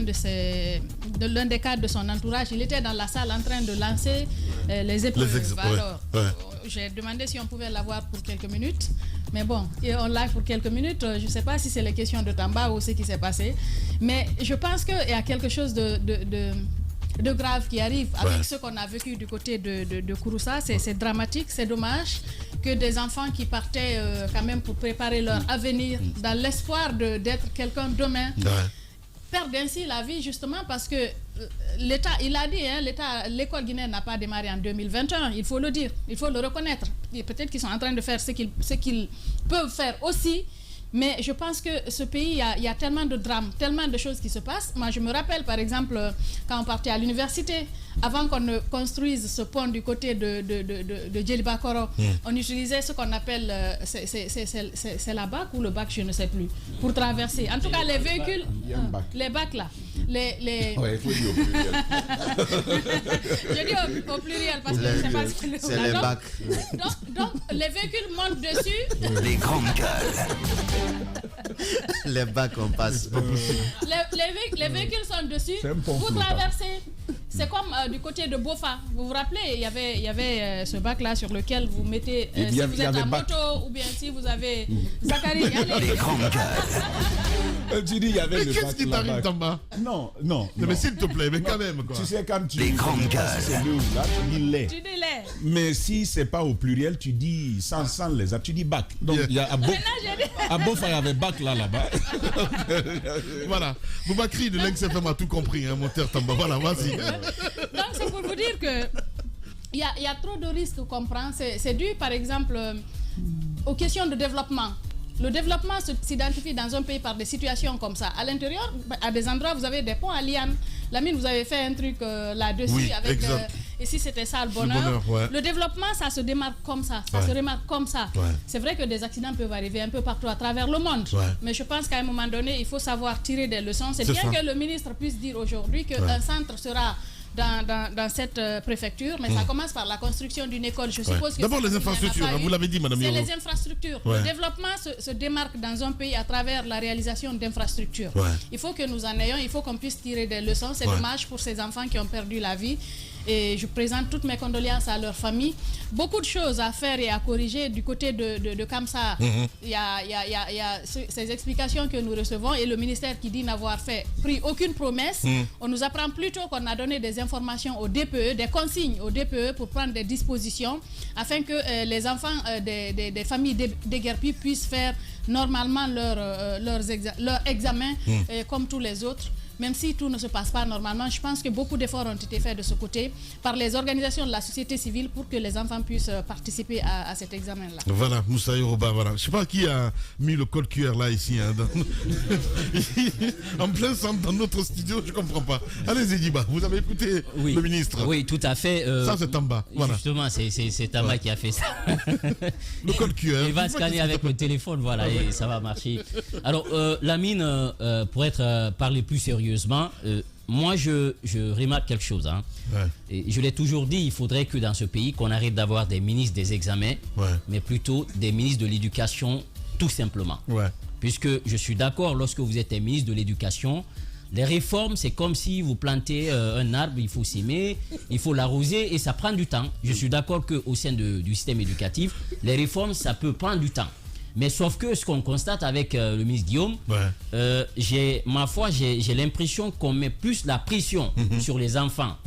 des cadres de son entourage, il était dans la salle en train de lancer les épreuves. Alors, j'ai demandé si on pouvait l'avoir pour quelques minutes. Mais bon, on l'a pour quelques minutes. Je ne sais pas si c'est les questions de Tamba ou ce qui s'est passé. Mais je pense qu'il y a quelque chose de grave qui arrive avec ce qu'on a vécu du côté de Kouroussa. C'est dramatique, c'est dommage que des enfants qui partaient quand même pour préparer leur avenir dans l'espoir d'être quelqu'un demain perdent ainsi la vie, justement parce que l'État, il a dit, hein, l'école guinéenne n'a pas démarré en 2021, il faut le dire, il faut le reconnaître. Et peut-être qu'ils sont en train de faire ce qu'ils peuvent faire aussi. Mais je pense que ce pays, il y a tellement de drames, tellement de choses qui se passent. Moi, je me rappelle, par exemple, quand on partait à l'université, avant qu'on ne construise ce pont du côté de Djelibakoro, on utilisait ce qu'on appelle, c'est la BAC ou le BAC, je ne sais plus, pour traverser. En tout cas, les véhicules, les BAC là. Ouais, il faut dire au pluriel. Je dis au pluriel parce que je ne sais pas si c'est les BAC. Donc, les véhicules montent dessus. Les grandes gueules. Les bacs, on passe. Les véhicules sont dessus. Vous traversez. C'est comme du côté de Bofa. Vous vous rappelez, il y avait ce bac-là sur lequel vous mettez, si vous êtes en moto ou bien si vous avez... Zachary, allez. Les grandes gueules. Tu dis, il y avait le bac. Qu'est-ce qui t'arrive, Tamba? Non. Mais s'il te plaît, mais quand même, quoi. Tu sais, quand tu les dis grandes gueules. c'est le ou là, tu dis les. Tu dis les. Mais si c'est pas au pluriel, tu dis sans les, tu dis bac. Donc, il y a à Bofa, il y avait bac là-bas. Voilà. Boubakri de l'Ex-FM a tout compris, hein, mon terre Tamba. Voilà, vas-y. Donc, c'est pour vous dire que il y a trop de risques qu'on prend. C'est dû, par exemple, aux questions de développement. Le développement s'identifie dans un pays par des situations comme ça. À l'intérieur, à des endroits, vous avez des ponts à lianes. Lamine, vous avez fait un truc là-dessus. Oui, avec exact. ici, c'était ça, le bonheur. Le développement, ça se démarque comme ça. Ça se remarque comme ça. C'est vrai que des accidents peuvent arriver un peu partout à travers le monde. Mais je pense qu'à un moment donné, il faut savoir tirer des leçons. C'est bien que le ministre puisse dire aujourd'hui qu'un centre sera... Dans cette préfecture, mais ça commence par la construction d'une école. Je suppose que d'abord les infrastructures, vous l'avez dit, madame. C'est les infrastructures. Le développement se démarque dans un pays à travers la réalisation d'infrastructures. Il faut que nous en ayons, il faut qu'on puisse tirer des leçons. C'est dommage pour ces enfants qui ont perdu la vie. et je présente toutes mes condoléances à leur famille. Beaucoup de choses à faire et à corriger du côté de Kamsa. Il y a ces explications que nous recevons et le ministère qui dit n'avoir pris aucune promesse. On nous apprend plutôt qu'on a donné des informations au DPE, des consignes au DPE pour prendre des dispositions afin que les enfants des familles déguerpies puissent faire normalement leur examen comme tous les autres. Même si tout ne se passe pas normalement, je pense que beaucoup d'efforts ont été faits de ce côté par les organisations de la société civile pour que les enfants puissent participer à cet examen-là. Voilà, Moussa Yoruba, voilà. Je ne sais pas qui a mis le code QR là, ici, hein, en plein centre dans notre studio, je ne comprends pas. Allez-y, Diba, vous avez écouté le ministre. Oui, tout à fait. Ça, c'est Tamba. Voilà. Justement, c'est Tamba qui a fait ça. Le code QR. Il va scanner avec le téléphone, voilà, et ça va marcher. Alors, Lamine, pour parler plus sérieusement, moi je remarque quelque chose. Hein. Et je l'ai toujours dit, il faudrait que dans ce pays, qu'on arrête d'avoir des ministres des examens, mais plutôt des ministres de l'éducation, tout simplement. Puisque je suis d'accord, lorsque vous êtes un ministre de l'éducation, les réformes, c'est comme si vous plantez un arbre, il faut s'aimer, il faut l'arroser et ça prend du temps. Je suis d'accord qu'au sein du système éducatif, les réformes, ça peut prendre du temps. Mais sauf que ce qu'on constate avec le ministre Guillaume, j'ai l'impression qu'on met plus la pression sur les enfants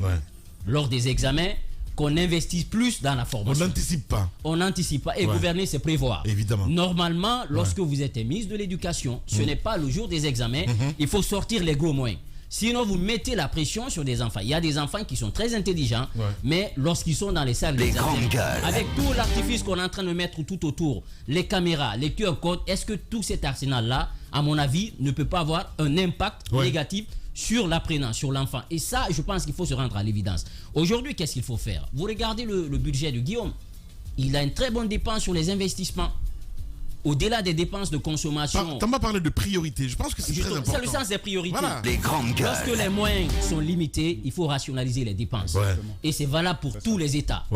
lors des examens, qu'on investisse plus dans la formation. On n'anticipe pas. On n'anticipe pas. Et gouverner, c'est prévoir. Évidemment. Normalement, lorsque vous êtes un ministre de l'Éducation, ce n'est pas le jour des examens, il faut sortir les gros moyens. Sinon, vous mettez la pression sur des enfants. Il y a des enfants qui sont très intelligents, mais lorsqu'ils sont dans les salles d'examen, avec tout l'artifice qu'on est en train de mettre tout autour, les caméras, les QR codes, est-ce que tout cet arsenal-là, à mon avis, ne peut pas avoir un impact négatif sur l'apprenant, sur l'enfant? Et ça, je pense qu'il faut se rendre à l'évidence. Aujourd'hui, qu'est-ce qu'il faut faire? Vous regardez le budget de Guillaume, il a une très bonne dépense sur les investissements. Au-delà des dépenses de consommation... T'as pas parlé de priorité, je pense que c'est très important. C'est le sens des priorités. Voilà. Lorsque les moyens sont limités, il faut rationaliser les dépenses. Et c'est valable pour tous les États.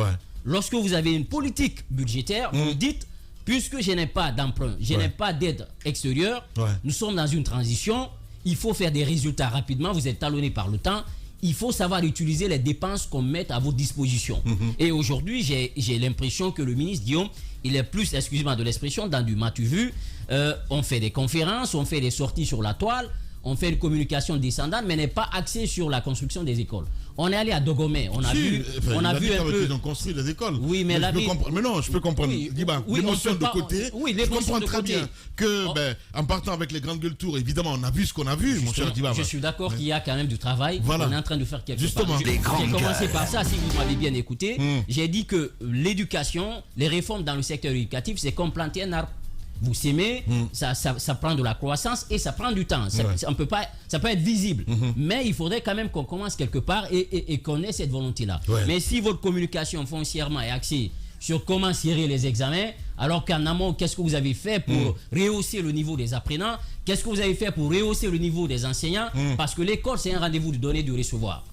Lorsque vous avez une politique budgétaire, vous dites, puisque je n'ai pas d'emprunt, je n'ai pas d'aide extérieure, nous sommes dans une transition, il faut faire des résultats rapidement, vous êtes talonné par le temps, il faut savoir utiliser les dépenses qu'on met à votre disposition. Et aujourd'hui, j'ai l'impression que le ministre Guillaume, il est plus, excusez-moi de l'expression, dans du matu vu. On fait des conférences, on fait des sorties sur la toile, on fait une communication descendante, mais n'est pas axé sur la construction des écoles. On est allé à Dogomé, on a vu un peu... Ils ont construit des écoles. Oui, mais mais non, je peux comprendre. L'émotion de côté. Je comprends très bien que, en partant avec les grandes gueules tours, évidemment, on a vu ce qu'on a vu, mon cher Diba. Je suis d'accord qu'il y a quand même du travail. On est en train de faire quelque chose. J'ai commencé par ça, si vous m'avez bien écouté. J'ai dit que l'éducation, les réformes dans le secteur éducatif, c'est comme planter un arbre. Vous s'aimez, ça prend de la croissance et ça prend du temps. Ça peut être visible. Mais il faudrait quand même qu'on commence quelque part et qu'on ait cette volonté-là. Mais si votre communication foncièrement est axée sur comment serrer les examens, alors qu'en amont, qu'est-ce que vous avez fait pour rehausser le niveau des apprenants? Qu'est-ce que vous avez fait pour rehausser le niveau des enseignants? Parce que l'école, c'est un rendez-vous de donner, de recevoir.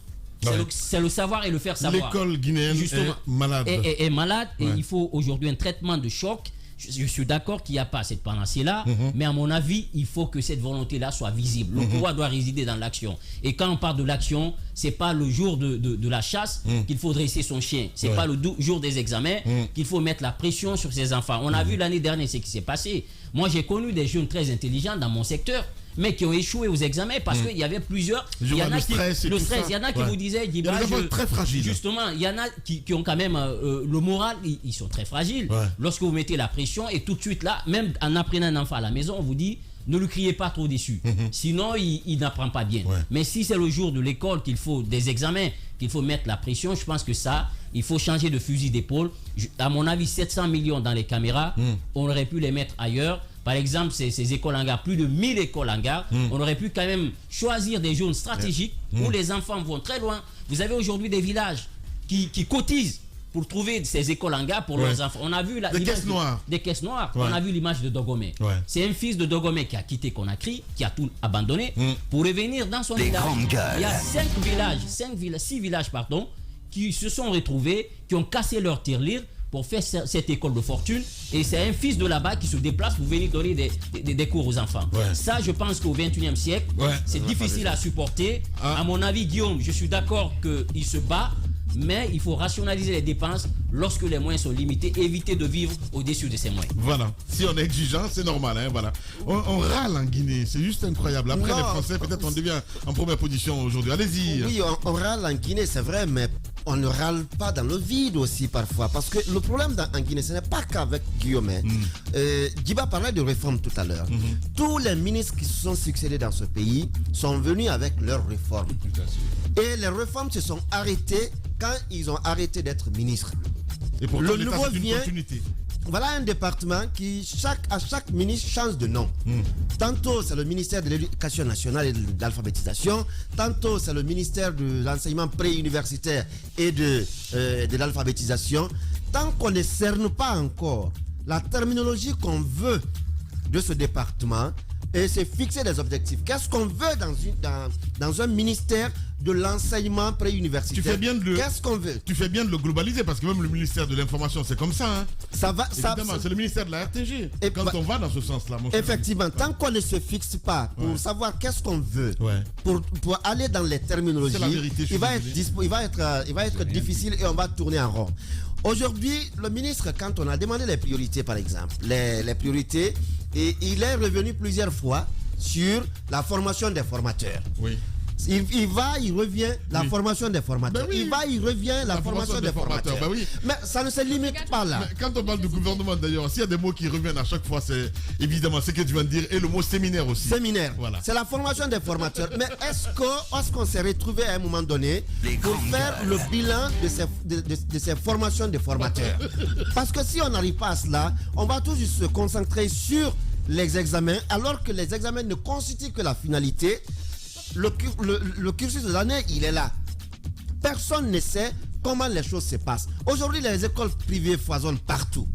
C'est le savoir et le faire savoir. L'école guinéenne est malade. Est malade et il faut aujourd'hui un traitement de choc. Je suis d'accord qu'il n'y a pas cette panacée-là, mais à mon avis, il faut que cette volonté-là soit visible. Le pouvoir doit résider dans l'action. Et quand on parle de l'action, c'est pas le jour de la chasse qu'il faut dresser son chien. C'est pas le jour des examens qu'il faut mettre la pression sur ses enfants. On a vu l'année dernière ce qui s'est passé. Moi, j'ai connu des jeunes très intelligents dans mon secteur, mais qui ont échoué aux examens parce qu'il y avait plusieurs... Il y en a qui vous disaient... Il y a des très fragiles. Justement, il y en a qui ont quand même le moral, ils sont très fragiles. Lorsque vous mettez la pression et tout de suite là, même en apprenant un enfant à la maison, on vous dit... Ne lui criez pas trop dessus. Sinon, il n'apprend pas bien. Mais si c'est le jour de l'école qu'il faut des examens, qu'il faut mettre la pression, je pense que ça, il faut changer de fusil d'épaule. À mon avis, 700 millions dans les caméras, on aurait pu les mettre ailleurs. Par exemple, ces écoles hangars, plus de 1000 écoles hangars, on aurait pu quand même choisir des zones stratégiques où les enfants vont très loin. Vous avez aujourd'hui des villages qui cotisent pour trouver ces écoles hangars pour leurs enfants. On a vu des caisses noires. Des caisses noires. On a vu l'image de Dogomé. C'est un fils de Dogomé qui a quitté Conakry, qui a tout abandonné pour revenir dans son village. Il y a 6 villages, qui se sont retrouvés, qui ont cassé leur tirelire pour faire cette école de fortune. Et c'est un fils de là-bas qui se déplace pour venir donner des cours aux enfants. Ça, je pense qu'au 21e siècle, c'est difficile à supporter. À mon avis, Guillaume, je suis d'accord qu'il se bat. mais il faut rationaliser les dépenses lorsque les moyens sont limités, éviter de vivre au-dessus de ces moyens. Voilà, si on est exigeant, c'est normal. Hein, voilà. On râle en Guinée, c'est juste incroyable. Après Non, les Français, peut-être on devient en première position aujourd'hui. Allez-y. Oui, on râle en Guinée, c'est vrai, mais on ne râle pas dans le vide aussi parfois. Parce que le problème en Guinée, ce n'est pas qu'avec Guillaume. Djiba parlait de réforme tout à l'heure. Tous les ministres qui se sont succédés dans ce pays sont venus avec leurs réformes. Et les réformes se sont arrêtées quand ils ont arrêté d'être ministres. Et pourtant, Le l'État, nouveau c'est une vient. continuité. Voilà un département qui, à chaque ministre, change de nom. Tantôt, c'est le ministère de l'Éducation nationale et de l'alphabétisation. Tantôt, c'est le ministère de l'enseignement préuniversitaire et de l'alphabétisation. Tant qu'on ne cerne pas encore la terminologie qu'on veut de ce département, et c'est fixer des objectifs. Qu'est-ce qu'on veut dans un ministère de l'enseignement préuniversitaire? Qu'est-ce qu'on veut? Tu fais bien de le globaliser parce que même le ministère de l'Information, c'est comme ça. Hein. Évidemment, c'est le ministère de la RTG. Et quand on va dans ce sens-là, mon cher. Effectivement, tant qu'on ne se fixe pas pour savoir qu'est-ce qu'on veut, pour aller dans les terminologies, la vérité, il va être difficile et on va tourner en rond. Aujourd'hui, le ministre, quand on a demandé les priorités, par exemple, les priorités, et il est revenu plusieurs fois sur la formation des formateurs. Oui. Il revient, la formation des formateurs. Il revient, la formation des formateurs. Ben oui. Mais ça ne se limite pas là. Mais quand on parle du gouvernement d'ailleurs, s'il y a des mots qui reviennent à chaque fois, c'est évidemment ce que tu viens de dire, et le mot séminaire aussi. Séminaire, voilà. C'est la formation des formateurs. Mais est-ce qu'on s'est retrouvé à un moment donné pour faire le bilan de ces formations de formateurs? Parce que si on n'arrive pas à cela, on va toujours se concentrer sur les examens, alors que les examens ne constituent que la finalité. Le cursus de l'année, il est là. Personne ne sait comment les choses se passent. Aujourd'hui, les écoles privées foisonnent partout.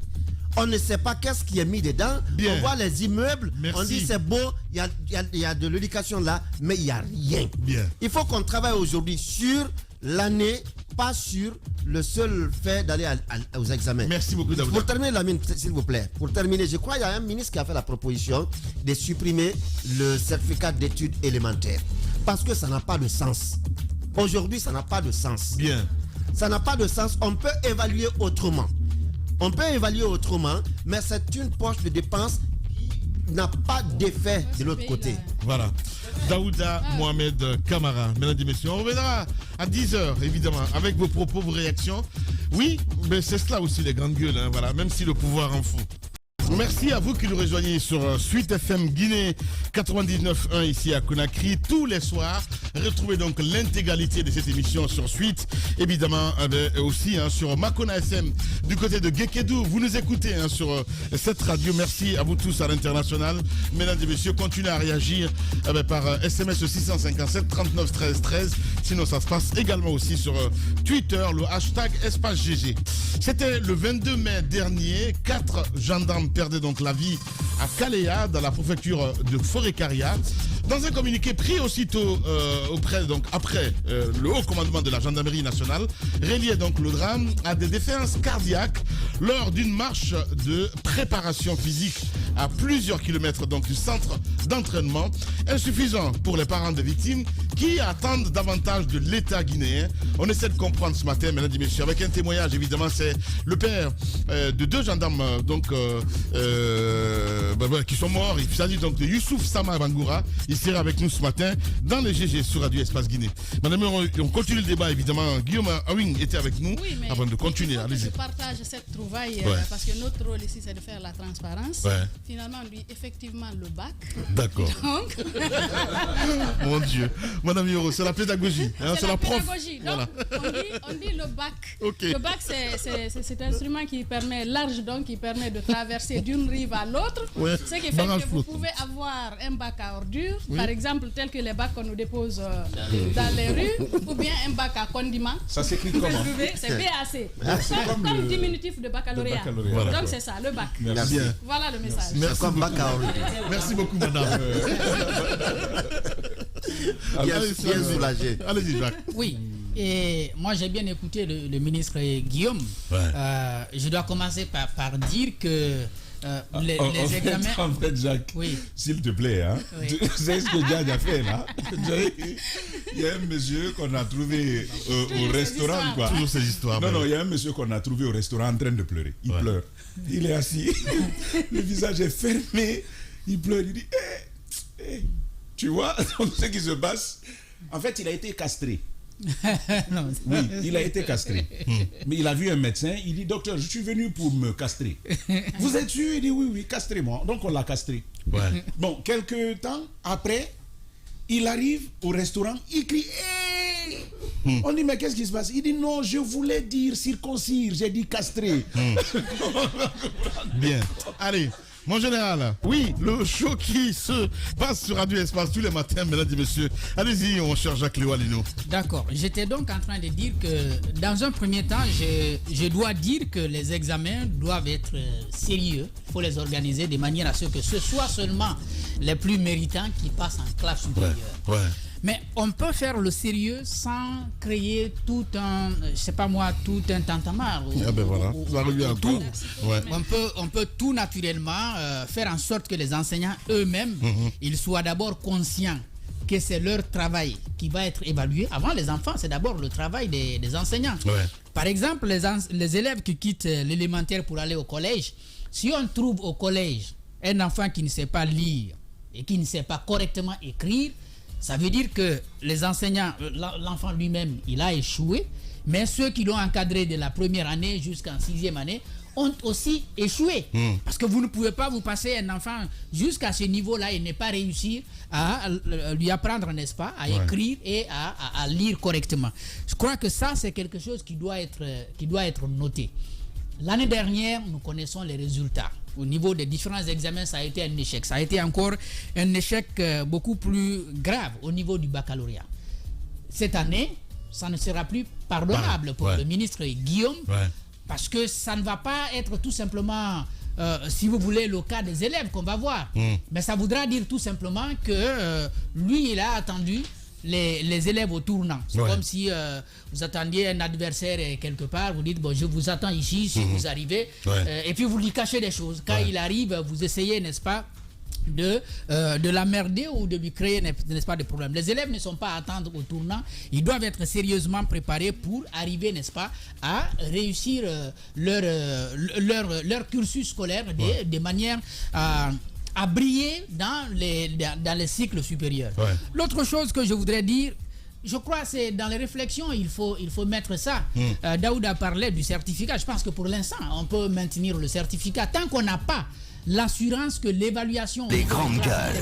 On ne sait pas qu'est-ce qui est mis dedans. Bien. On voit les immeubles, Merci. on dit c'est beau, il y a de l'éducation là, mais il n'y a rien. Bien. Il faut qu'on travaille aujourd'hui sur l'année, pas sur le seul fait d'aller aux examens. Merci beaucoup, Daouda. Pour terminer, Lamine, s'il vous plaît, je crois qu'il y a un ministre qui a fait la proposition de supprimer le certificat d'études élémentaires. Parce que ça n'a pas de sens. Aujourd'hui, ça n'a pas de sens. Bien. Ça n'a pas de sens. On peut évaluer autrement. Mais c'est une poche de dépenses qui n'a pas d'effet de l'autre côté. Voilà. Daouda Mohamed Kamara. Mesdames et messieurs, on reviendra à 10h, évidemment, avec vos propos, vos réactions. Oui, mais c'est cela aussi les grandes gueules, hein, voilà, même si le pouvoir en fout. Merci à vous qui nous rejoignez sur Suite FM Guinée 99.1 ici à Conakry tous les soirs. Retrouvez donc l'intégralité de cette émission sur Suite, évidemment aussi sur Makona FM du côté de Gekedou. Vous nous écoutez sur cette radio. Merci à vous tous à l'international. Mesdames et messieurs, continuez à réagir par SMS 657 39 13 13. Sinon, ça se passe également aussi sur Twitter, le hashtag #GG. C'était le 22 mai dernier. 4 gendarmes perdaient donc la vie à Kaléa, dans la préfecture de Forêt-Caria. Dans un communiqué pris aussitôt après le haut commandement de la gendarmerie nationale, reliait donc le drame à des défaillances cardiaques lors d'une marche de préparation physique à plusieurs kilomètres donc du centre d'entraînement, insuffisant pour les parents des victimes qui attendent davantage de l'État guinéen. On essaie de comprendre ce matin, mesdames et messieurs, avec un témoignage évidemment, c'est le père de 2 gendarmes qui sont morts. Il s'agit donc de Youssouf Sama Bangoura. Il sera avec nous ce matin dans les GG sur Radio Espace Guinée. Madame, on continue le débat évidemment. Guillaume Awing était avec nous avant de continuer. Je partage cette trouvaille parce que notre rôle ici c'est de faire la transparence. Finalement, lui, effectivement, le bac. D'accord. Donc... Mon Dieu. Madame Yoro, c'est la pédagogie. C'est la pédagogie. Donc, voilà. on dit le bac. Okay. Le bac, c'est un instrument qui permet large, donc qui permet de traverser d'une rive à l'autre. Ce qui fait que vous pouvez avoir un bac à ordures, par exemple, tel que les bacs qu'on nous dépose dans les rues, ou bien un bac à condiments. Ça s'écrit comment? C'est BAC. Comme diminutif de baccalauréat. Voilà. Donc c'est ça, le bac. Merci. Voilà le message. Merci beaucoup. Merci beaucoup, madame. Bien soulagé. Allez-y, Jacques. Oui. Et moi, j'ai bien écouté le ministre Guillaume. Je dois commencer par dire que les examens. En fait, Jacques, Oui. s'il te plaît, hein, Oui. tu sais ce que Diane a fait là. Il y a un monsieur qu'on a trouvé au restaurant, quoi. Toujours ces histoires. Non, il y a un monsieur qu'on a trouvé au restaurant en train de pleurer. Il pleure. Il est assis, le visage est fermé, il pleure, il dit tu vois ce qui se passe. En fait, il a été castré. Non, Oui, il a été castré. Mais il a vu un médecin, il dit docteur, je suis venu pour me castrer. Vous êtes sûr? Il dit oui, castrez-moi. Donc on l'a castré. Ouais. Bon, quelques temps après, il arrive au restaurant, il crie On dit mais qu'est-ce qui se passe? Il dit non, je voulais dire circoncire, j'ai dit castrer. Bien. Allez, mon général, oui, le show qui se passe sur Radio Espace tous les matins, mesdames et messieurs. Allez-y, mon cher Jacques-Léo Alino. D'accord. J'étais donc en train de dire que dans un premier temps, je dois dire que les examens doivent être sérieux. Il faut les organiser de manière à ce que ce soit seulement les plus méritants qui passent en classe supérieure. Ouais. Mais on peut faire le sérieux sans créer tout un, je sais pas moi, tout un tintamarre. Ah ben voilà, ça revient encore. Ouais. On peut tout naturellement faire en sorte que les enseignants eux-mêmes, ils soient d'abord conscients que c'est leur travail qui va être évalué. Avant les enfants, c'est d'abord le travail des enseignants. Ouais. Par exemple, les élèves qui quittent l'élémentaire pour aller au collège, si on trouve au collège un enfant qui ne sait pas lire et qui ne sait pas correctement écrire, ça veut dire que les enseignants, l'enfant lui-même, il a échoué, mais ceux qui l'ont encadré de la première année jusqu'en 6e année ont aussi échoué. Parce que vous ne pouvez pas vous passer un enfant jusqu'à ce niveau-là et ne pas réussir à lui apprendre, n'est-ce pas, à écrire et à lire correctement. Je crois que ça, c'est quelque chose qui doit être noté. L'année dernière, nous connaissons les résultats. Au niveau des différents examens, ça a été un échec. Ça a été encore un échec beaucoup plus grave au niveau du baccalauréat. Cette année, ça ne sera plus pardonnable pour le ministre Guillaume, parce que ça ne va pas être tout simplement, si vous voulez, le cas des élèves qu'on va voir. Mais ça voudra dire tout simplement que lui, il a attendu les élèves au tournant. C'est comme si vous attendiez un adversaire quelque part, vous dites bon, je vous attends ici si vous arrivez, et puis vous lui cachez des choses. Quand il arrive, vous essayez, n'est-ce pas, de l'emmerder ou de lui créer, n'est-ce pas, des problèmes. Les élèves ne sont pas à attendre au tournant, ils doivent être sérieusement préparés pour arriver, n'est-ce pas, à réussir leur cursus scolaire de manière à briller dans les cycles supérieurs. L'autre chose que je voudrais dire, je crois, c'est dans les réflexions, il faut mettre ça. Daouda parlait du certificat. Je pense que pour l'instant, on peut maintenir le certificat tant qu'on n'a pas l'assurance que l'évaluation des grandes gueules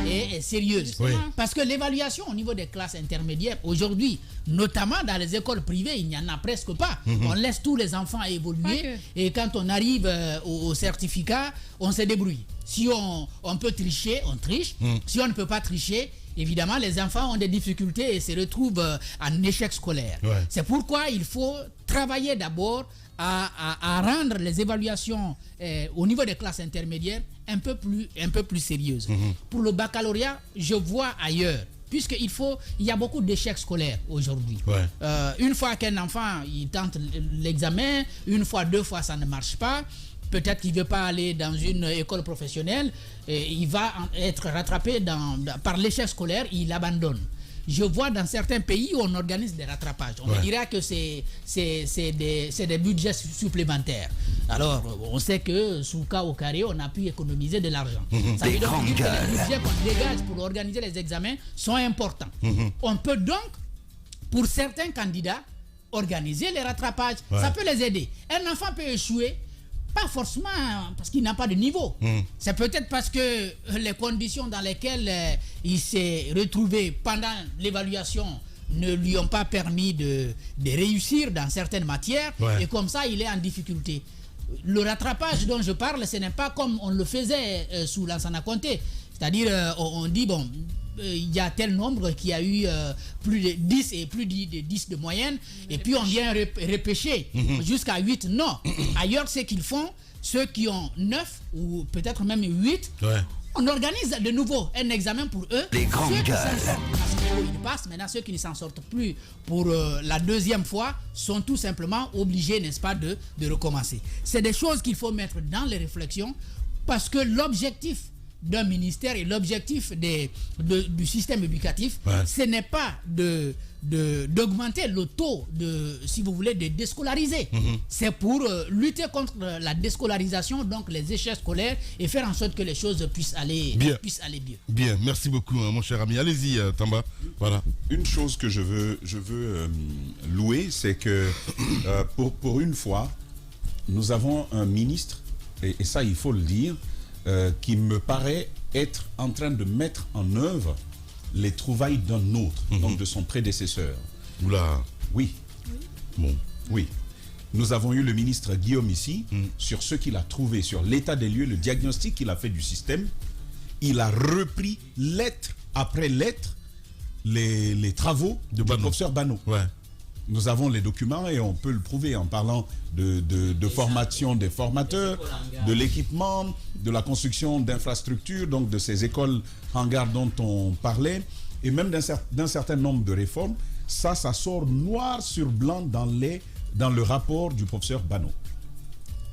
est sérieuse. Parce que l'évaluation au niveau des classes intermédiaires, aujourd'hui, notamment dans les écoles privées, il n'y en a presque pas. On laisse tous les enfants évoluer et quand on arrive au certificat, on se débrouille. Si on peut tricher, on triche. Si on ne peut pas tricher, évidemment, les enfants ont des difficultés et se retrouvent en échec scolaire. C'est pourquoi il faut travailler d'abord à rendre les évaluations au niveau des classes intermédiaires un peu plus sérieuses. Pour le baccalauréat, je vois ailleurs, puisqu'il y a beaucoup d'échecs scolaires aujourd'hui. Une fois qu'un enfant il tente l'examen, une fois, deux fois, ça ne marche pas. Peut-être qu'il ne veut pas aller dans une école professionnelle, et il va être rattrapé par l'échec scolaire, il abandonne. Je vois dans certains pays où on organise des rattrapages. On me dira que c'est des budgets supplémentaires. Alors, on sait que sous cas au carré, on a pu économiser de l'argent. Ça veut donc dire que les budgets qu'on dégage pour organiser les examens sont importants. On peut donc, pour certains candidats, organiser les rattrapages. Ça peut les aider. Un enfant peut échouer, pas forcément parce qu'il n'a pas de niveau. C'est peut-être parce que les conditions dans lesquelles il s'est retrouvé pendant l'évaluation ne lui ont pas permis de réussir dans certaines matières, et comme ça il est en difficulté. Le rattrapage dont je parle, ce n'est pas comme on le faisait sous Lansana Conté. C'est-à-dire on dit bon, il y a tel nombre qui a eu plus de 10 et plus de 10 de moyenne, et puis on vient repêcher jusqu'à 8. Non, ailleurs ce qu'ils font, ceux qui ont 9 ou peut-être même 8, on organise de nouveau un examen pour eux. Les grandes gueules. niveau, ils passent. Maintenant, ceux qui ne s'en sortent plus pour la deuxième fois sont tout simplement obligés, n'est-ce pas, de recommencer. C'est des choses qu'il faut mettre dans les réflexions parce que l'objectif d'un ministère et l'objectif du système éducatif, ce n'est pas d'augmenter le taux si vous voulez, de déscolariser. C'est pour lutter contre la déscolarisation, donc les échecs scolaires, et faire en sorte que les choses puissent aller mieux. Bien, merci beaucoup, mon cher ami. Allez-y, Tamba. Voilà. Une chose que je veux louer, c'est que pour une fois, nous avons un ministre, et ça il faut le dire, qui me paraît être en train de mettre en œuvre les trouvailles d'un autre, donc de son prédécesseur. Oula. Oui. Bon. Oui. Nous avons eu le ministre Guillaume ici, sur ce qu'il a trouvé, sur l'état des lieux, le diagnostic qu'il a fait du système. Il a repris lettre après lettre les travaux du professeur Bano. Ouais. Nous avons les documents et on peut le prouver en parlant de formation des formateurs, de l'équipement, de la construction d'infrastructures, donc de ces écoles hangars dont on parlait, et même d'un certain nombre de réformes. Ça sort noir sur blanc dans le rapport du professeur Bano.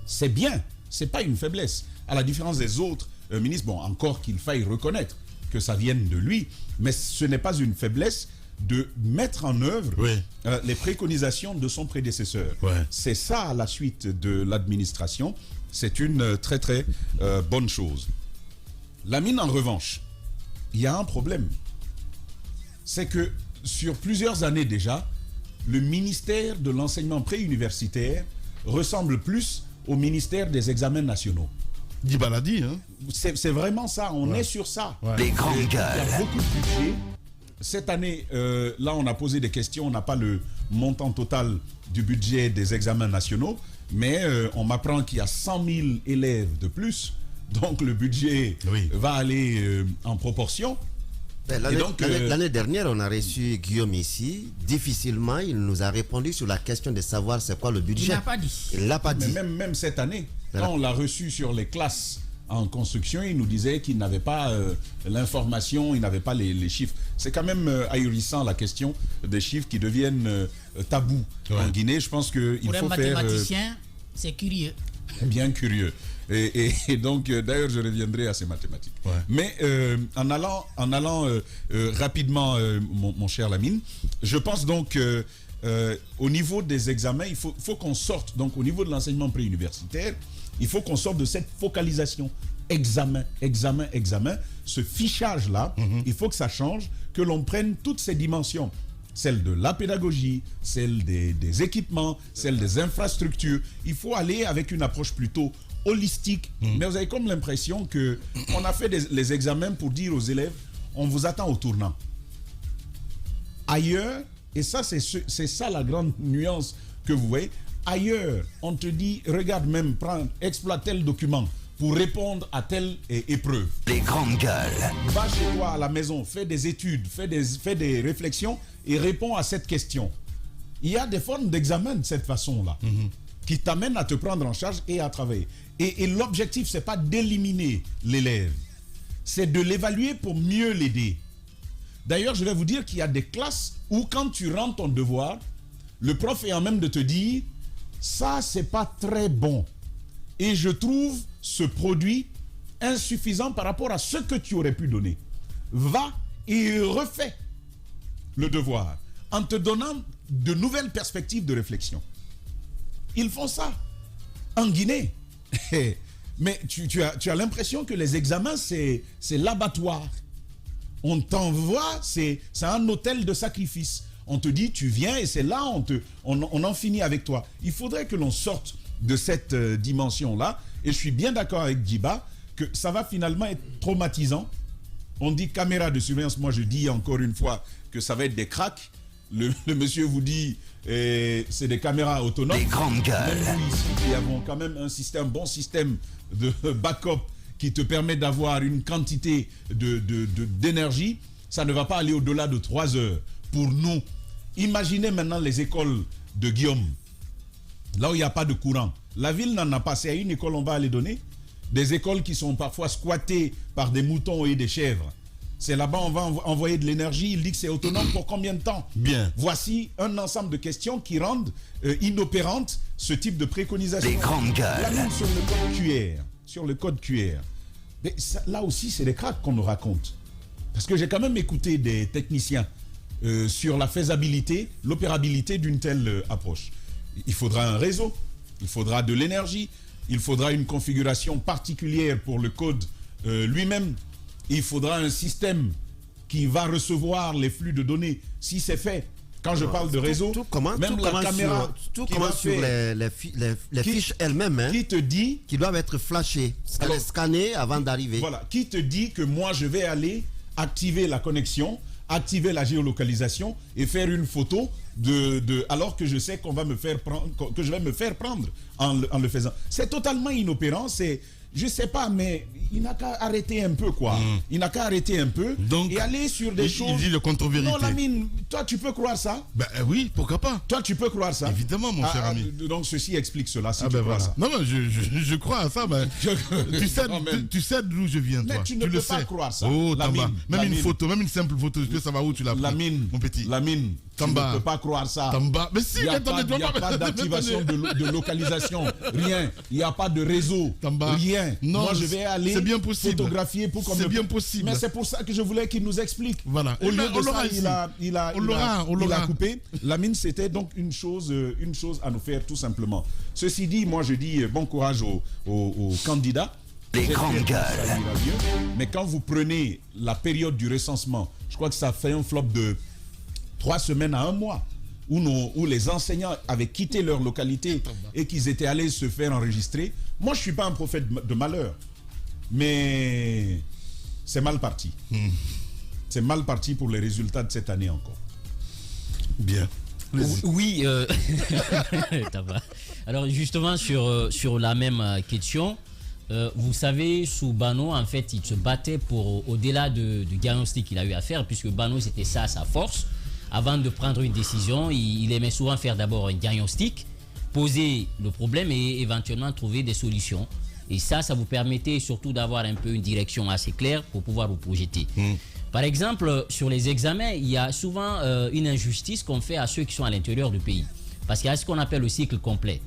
C'est bien, c'est pas une faiblesse. À la différence des autres ministres, bon, encore qu'il faille reconnaître que ça vienne de lui, mais ce n'est pas une faiblesse de mettre en œuvre les préconisations de son prédécesseur. C'est ça la suite de l'administration. C'est une très très bonne chose. La mine, en revanche, il y a un problème. C'est que sur plusieurs années déjà, le ministère de l'enseignement préuniversitaire ressemble plus au ministère des examens nationaux. Dit Baladi, hein? C'est vraiment ça, on est sur ça. Les grandes gueules. Il y a beaucoup de budget. Cette année, là, on a posé des questions. On n'a pas le montant total du budget des examens nationaux, mais on m'apprend qu'il y a 100 000 élèves de plus. Donc, le budget va aller en proportion. L'année dernière, on a reçu Guillaume ici. Difficilement, il nous a répondu sur la question de savoir c'est quoi le budget. Il n'a pas dit. Il l'a pas dit. Mais même cette année, quand on l'a reçu sur les classes en construction, il nous disait qu'il n'avait pas l'information, il n'avait pas les chiffres. C'est quand même ahurissant la question des chiffres qui deviennent tabous en Guinée. Je pense qu'il faut faire... Pour un mathématicien, c'est curieux. Bien curieux. Et donc, d'ailleurs, je reviendrai à ces mathématiques. Mais en allant rapidement, mon cher Lamine, je pense donc au niveau des examens, il faut qu'on sorte, donc au niveau de l'enseignement préuniversitaire, il faut qu'on sorte de cette focalisation. Examen, examen, examen. Ce fichage-là, il faut que ça change, que l'on prenne toutes ces dimensions. Celle de la pédagogie, celle des équipements, celle des infrastructures. Il faut aller avec une approche plutôt holistique. Mais vous avez comme l'impression qu'on a fait les examens pour dire aux élèves, on vous attend au tournant. Ailleurs, et ça c'est ça la grande nuance que vous voyez, ailleurs, on te dit, regarde même, exploite tel document pour répondre à telle épreuve. Les grandes gueules. Va chez toi à la maison, fais des études, fais des réflexions et réponds à cette question. Il y a des formes d'examen de cette façon-là qui t'amènent à te prendre en charge et à travailler. Et l'objectif, c'est pas d'éliminer l'élève, c'est de l'évaluer pour mieux l'aider. D'ailleurs, je vais vous dire qu'il y a des classes où quand tu rends ton devoir, le prof est en même de te dire ça, c'est pas très bon. Et je trouve ce produit insuffisant par rapport à ce que tu aurais pu donner. Va et refais le devoir en te donnant de nouvelles perspectives de réflexion. Ils font ça en Guinée. Mais tu as l'impression que les examens, c'est l'abattoir. On t'envoie, c'est un hôtel de sacrifice. On te dit, tu viens et c'est là, on en finit avec toi. Il faudrait que l'on sorte de cette dimension-là. Et je suis bien d'accord avec Djiba que ça va finalement être traumatisant. On dit caméra de surveillance. Moi, je dis encore une fois que ça va être des cracks. Le monsieur vous dit, c'est des caméras autonomes. Des grandes gueules. Même nous ici, qui avons quand même un bon système de backup qui te permet d'avoir une quantité d'énergie, ça ne va pas aller au-delà de 3 heures. Pour nous, imaginez maintenant les écoles de Guillaume, là où il n'y a pas de courant. La ville n'en a pas, c'est à une école on va aller donner. Des écoles qui sont parfois squattées par des moutons et des chèvres. C'est là-bas, on va envoyer de l'énergie. Il dit que c'est autonome pour combien de temps? Bien. Voici un ensemble de questions qui rendent inopérante ce type de préconisation. Les grandes gueules. La même sur le code QR. Mais ça, là aussi, c'est des cracks qu'on nous raconte. Parce que j'ai quand même écouté des techniciens sur la faisabilité, l'opérabilité d'une telle approche. Il faudra un réseau, il faudra de l'énergie, il faudra une configuration particulière pour le code lui-même. Il faudra un système qui va recevoir les flux de données si c'est fait. Quand je parle de réseau, même la caméra tout commence sur les fiches elles-mêmes, hein, qui te dit, qui doivent être flashées, scannées avant d'arriver. Voilà, qui te dit que moi je vais aller activer la connexion, activer la géolocalisation et faire une photo alors que je sais qu'on va me faire prendre, que je vais me faire prendre en le faisant. C'est totalement inopérant. Je sais pas, mais il n'a qu'à arrêter un peu, quoi. Il n'a qu'à arrêter un peu. Donc, et aller sur des choses. Il dit le contre-vérité. Non, Lamine, toi, tu peux croire ça? Ben oui, pourquoi pas? Toi, tu peux croire ça? Évidemment, mon cher ami. Donc, ceci explique cela. Si tu ben crois voilà. ça. Non, je crois à ça. Ben, tu sais d'où je viens, toi. Mais tu ne peux pas croire ça. Oh, Tamba. Même une photo, même une simple photo, je peux savoir où tu l'as pris. Lamine, mon petit. Lamine, Tamba. tu ne peux pas croire ça. Tamba. Mais si, il n'y a pas d'activation de localisation. Rien. Il n'y a pas de réseau. Tamba. Rien. Non, moi, je vais aller photographier pour qu'on C'est bien possible. Mais c'est pour ça que je voulais qu'il nous explique. Voilà. Au lieu de ça, il a coupé. Lamine, c'était donc une chose à nous faire tout simplement. Ceci dit, moi je dis bon courage aux candidats. Les grandes gueules. Mais quand vous prenez la période du recensement, je crois que ça fait un flop de 3 semaines à 1 mois, où les enseignants avaient quitté leur localité et qu'ils étaient allés se faire enregistrer. Moi, je ne suis pas un prophète de malheur, mais c'est mal parti. C'est mal parti pour les résultats de cette année encore. Bien. Oui, alors justement sur la même question, vous savez, sous Bano, en fait, il se battait pour, au-delà du diagnostic qu'il a eu à faire, puisque Bano, c'était ça sa force. Avant de prendre une décision, il aimait souvent faire d'abord un diagnostic, poser le problème et éventuellement trouver des solutions. Et ça vous permettait surtout d'avoir un peu une direction assez claire pour pouvoir vous projeter. Par exemple, sur les examens, il y a souvent une injustice qu'on fait à ceux qui sont à l'intérieur du pays. Parce qu'il y a ce qu'on appelle le cycle complet.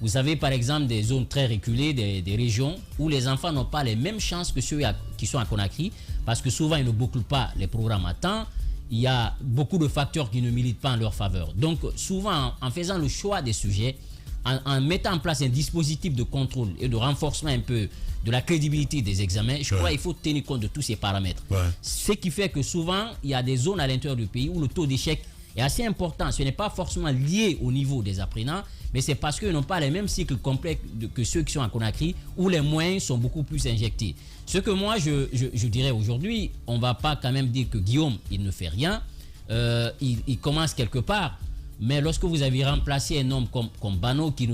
Vous avez par exemple des zones très reculées, des régions où les enfants n'ont pas les mêmes chances que ceux qui sont à Conakry, parce que souvent ils ne bouclent pas les programmes à temps. Il y a beaucoup de facteurs qui ne militent pas en leur faveur. Donc souvent, en faisant le choix des sujets, en mettant en place un dispositif de contrôle et de renforcement un peu de la crédibilité des examens, je crois qu'il faut tenir compte de tous ces paramètres. Ce qui fait que souvent, il y a des zones à l'intérieur du pays où le taux d'échec est assez important. Ce n'est pas forcément lié au niveau des apprenants, mais c'est parce qu'ils n'ont pas les mêmes cycles complets que ceux qui sont à Conakry, où les moyens sont beaucoup plus injectés. Ce que moi, je dirais aujourd'hui, on ne va pas quand même dire que Guillaume, il ne fait rien. Il commence quelque part. Mais lorsque vous avez remplacé un homme comme Bano qui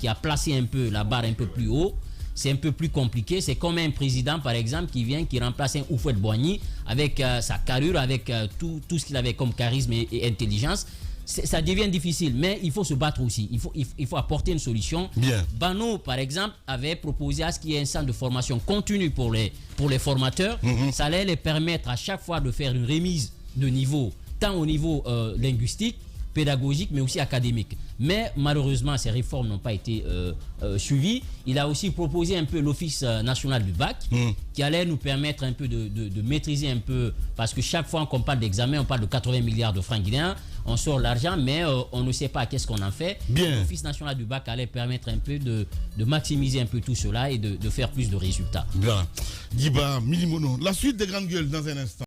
a placé un peu la barre un peu plus haut, c'est un peu plus compliqué. C'est comme un président, par exemple, qui remplace un Houphouët-Boigny avec sa carrure, avec tout ce qu'il avait comme charisme et intelligence. Ça devient difficile, mais il faut se battre aussi. Il faut apporter une solution. Bien. Bano, par exemple, avait proposé à ce qu'il y ait un centre de formation continue pour les formateurs. Ça allait les permettre à chaque fois de faire une remise de niveau, tant au niveau linguistique, pédagogique, mais aussi académique. Mais malheureusement, ces réformes n'ont pas été suivies. Il a aussi proposé un peu l'Office national du bac, qui allait nous permettre un peu de maîtriser un peu, parce que chaque fois qu'on parle d'examen, on parle de 80 milliards de francs guinéens, on sort l'argent, mais on ne sait pas qu'est-ce qu'on en fait. L'Office national du bac allait permettre un peu de maximiser un peu tout cela et de faire plus de résultats. Bien. Guiba, Milimono, la suite des grandes gueules dans un instant.